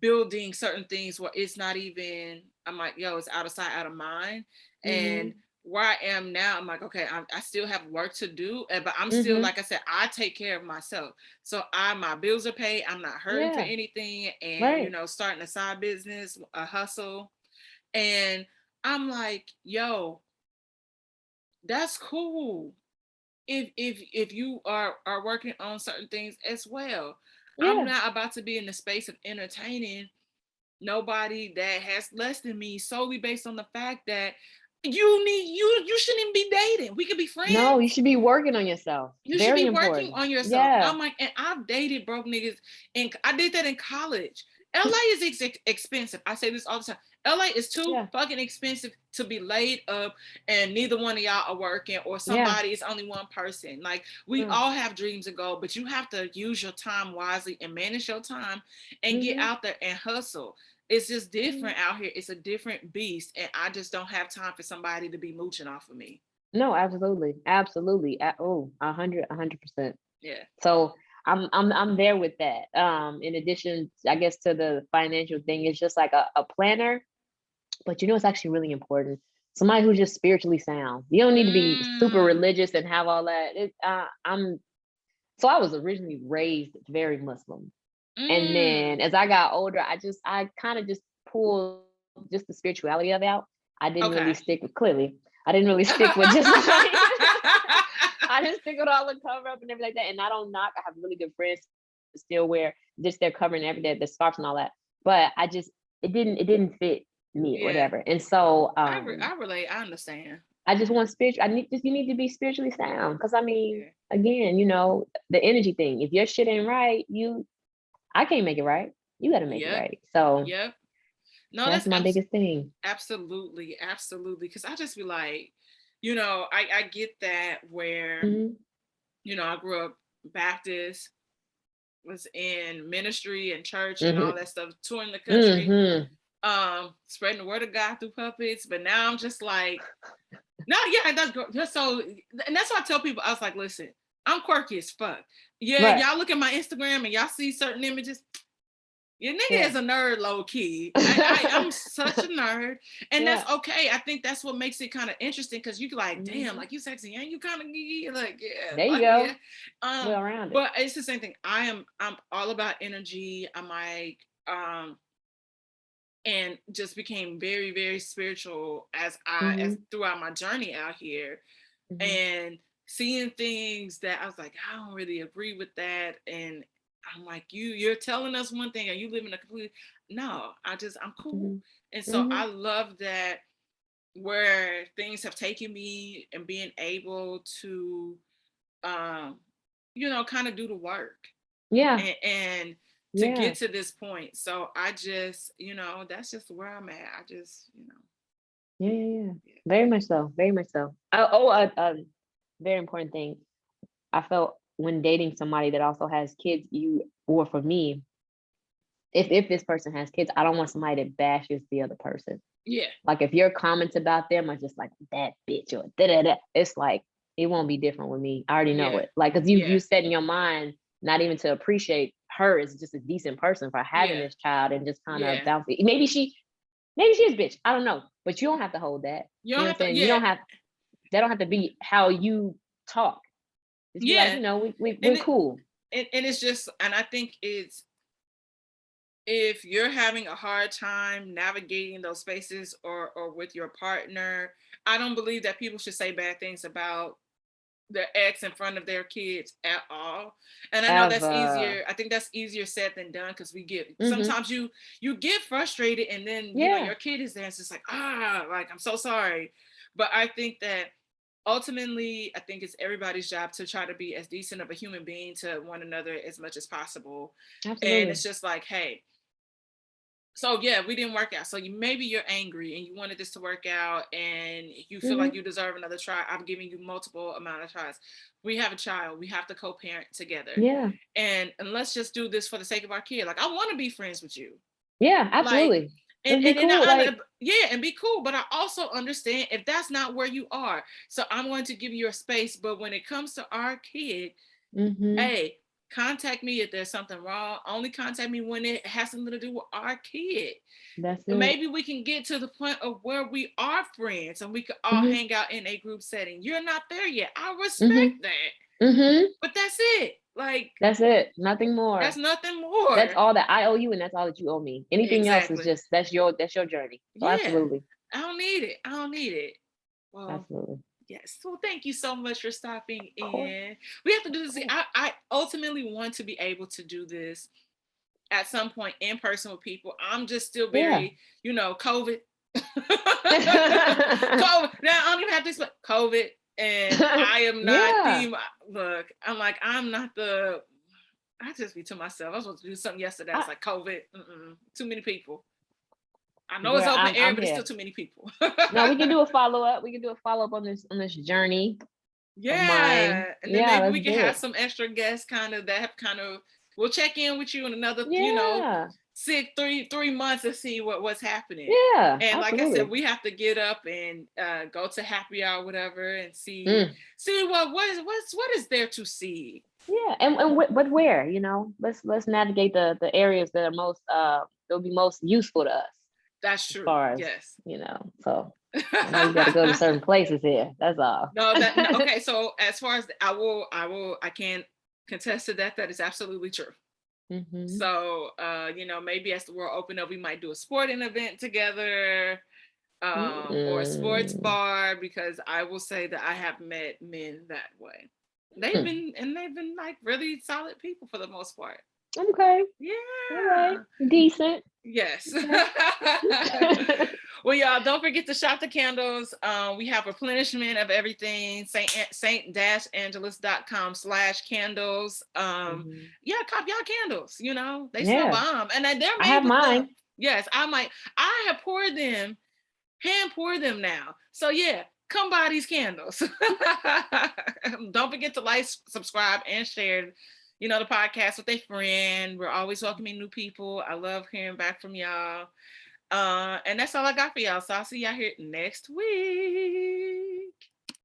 building certain things where it's not even. I'm like, it's out of sight, out of mind, and where I am now, I'm like, okay, I still have work to do, but I'm still, like I said, I take care of myself. So my bills are paid. I'm not hurting for anything. And, starting a side business, a hustle. And I'm like, that's cool. If you are working on certain things as well. I'm not about to be in the space of entertaining nobody that has less than me solely based on the fact that you shouldn't be dating. We could be friends. No, you should be working on yourself. You should be working on yourself. I'm like, and I've dated broke niggas, and I did that in college. LA is expensive. I say this all the time. LA is too fucking expensive to be laid up and neither one of y'all are working, or somebody is only one person. Like, we all have dreams and goals, but you have to use your time wisely and manage your time and get out there and hustle. It's just different out here. It's a different beast, and I just don't have time for somebody to be mooching off of me. No, absolutely. 100%. Yeah. So I'm there with that. In addition, I guess, to the financial thing, it's just like a planner, but it's actually really important. Somebody who's just spiritually sound. You don't need to be super religious and have all that. So I was originally raised very Muslim. And then as I got older, I kind of just pulled just the spirituality of it out. I didn't really stick with, clearly. I didn't really stick with just like, I didn't stick with all the cover up and everything like that. And I don't knock. I have really good friends still wear just their covering every day, the scarves and all that. But it didn't fit me or whatever. And so I relate. I understand. I just want spiritual. You need to be spiritually sound. Because again, the energy thing. If your shit ain't right, I can't make it right. You got to make it right. So no, that's my biggest thing. Absolutely. Because I just be like, I get that where, I grew up Baptist, was in ministry and church and all that stuff, touring the country, spreading the word of God through puppets. But now I'm just like, no, yeah, that's so, and that's why I tell people, I was like, listen, I'm quirky as fuck. Yeah, right. Y'all look at my Instagram and y'all see certain images. Your nigga is a nerd, low key. I'm such a nerd, and that's okay. I think that's what makes it kind of interesting, because you like, damn, like you sexy and you kind of geeky, like there you like, go. Well around it. But it's the same thing. I'm all about energy. I'm like, and just became very, very spiritual as as throughout my journey out here, and seeing things that I was like, I don't really agree with that, and I'm like, you're telling us one thing and you live in a completely, no, I'm cool. And so I love that, where things have taken me and being able to, you know, kind of do the work. Yeah. And to get to this point. So I just, you know, that's just where I'm at. I just, you know. Yeah. Very much so. Very much so. A very important thing. I felt when dating somebody that also has kids, or for me, if this person has kids, I don't want somebody that bashes the other person. Yeah. Like if your comments about them are just like that bitch or da-da-da, it's like, it won't be different with me. I already know it. Like, cause you set in your mind, not even to appreciate her as just a decent person for having this child and just kind of bouncing. Maybe she is bitch. I don't know, but you don't have to hold that. You know what I'm saying? You don't have, that don't have to be how you talk. Just be like, you know, we're cool. And it's just, and I think it's, if you're having a hard time navigating those spaces or with your partner, I don't believe that people should say bad things about their ex in front of their kids at all. And I know that's easier. I think that's easier said than done, because we get, sometimes you get frustrated, and then you know your kid is there, and it's just like, like, I'm so sorry. But I think that ultimately, I think it's everybody's job to try to be as decent of a human being to one another as much as possible. Absolutely. And it's just like, hey, so we didn't work out. So maybe you're angry and you wanted this to work out, and you feel like you deserve another try. I'm giving you multiple amount of tries. We have a child. We have to co-parent together. Yeah. And let's just do this for the sake of our kid. Like, I want to be friends with you. Yeah, absolutely. Like, and be cool. But I also understand if that's not where you are. So I'm going to give you your space. But when it comes to our kid, hey, contact me if there's something wrong. Only contact me when it has something to do with our kid. That's it. Maybe we can get to the point of where we are friends and we could all hang out in a group setting. You're not there yet. I respect that. But that's it. Like, that's it. Nothing more. That's nothing more. That's all that I owe you, and that's all that you owe me. Anything else is just, that's your journey. So absolutely. I don't need it. Well, absolutely. Yes. Well, thank you so much for stopping in. We have to do this. I ultimately want to be able to do this at some point in person with people. I'm just still very, you know, COVID. COVID. Now I don't even have to explain COVID. And I am not look, I'm like, I'm not the, I just be to myself. I was supposed to do something yesterday. I was like, COVID. Too many people. I know it's open air, but it's still too many people. No, we can do a follow-up. On this journey. Yeah. And then maybe we can have some extra guests we'll check in with you in another, you know, 3 months to see what's happening. Yeah. And like I said, we have to get up and go to happy hour, whatever, and see what is there to see. Yeah. And but where, you know, let's navigate the areas that are most they'll be most useful to us. That's true. As far as, you know, so I know you got to go to certain places here. That's all. Okay. So as far as I can contest to that. That is absolutely true. So, you know, maybe as the world open up, we might do a sporting event together, or a sports bar, because I will say that I have met men that way. They've been like really solid people for the most part. Okay. Yeah. All right. Decent. Yes. Okay. Well, y'all, don't forget to shop the candles. We have replenishment of everything. Saint-Angelus.com/candles. Yeah, cop y'all candles. You know, they still bomb. And they're made I have mine. Yes, I have hand pour them now. So yeah, come buy these candles. Don't forget to like, subscribe, and share you know, the podcast with a friend. We're always welcoming new people. I love hearing back from y'all. And that's all I got for y'all. So I'll see y'all here next week.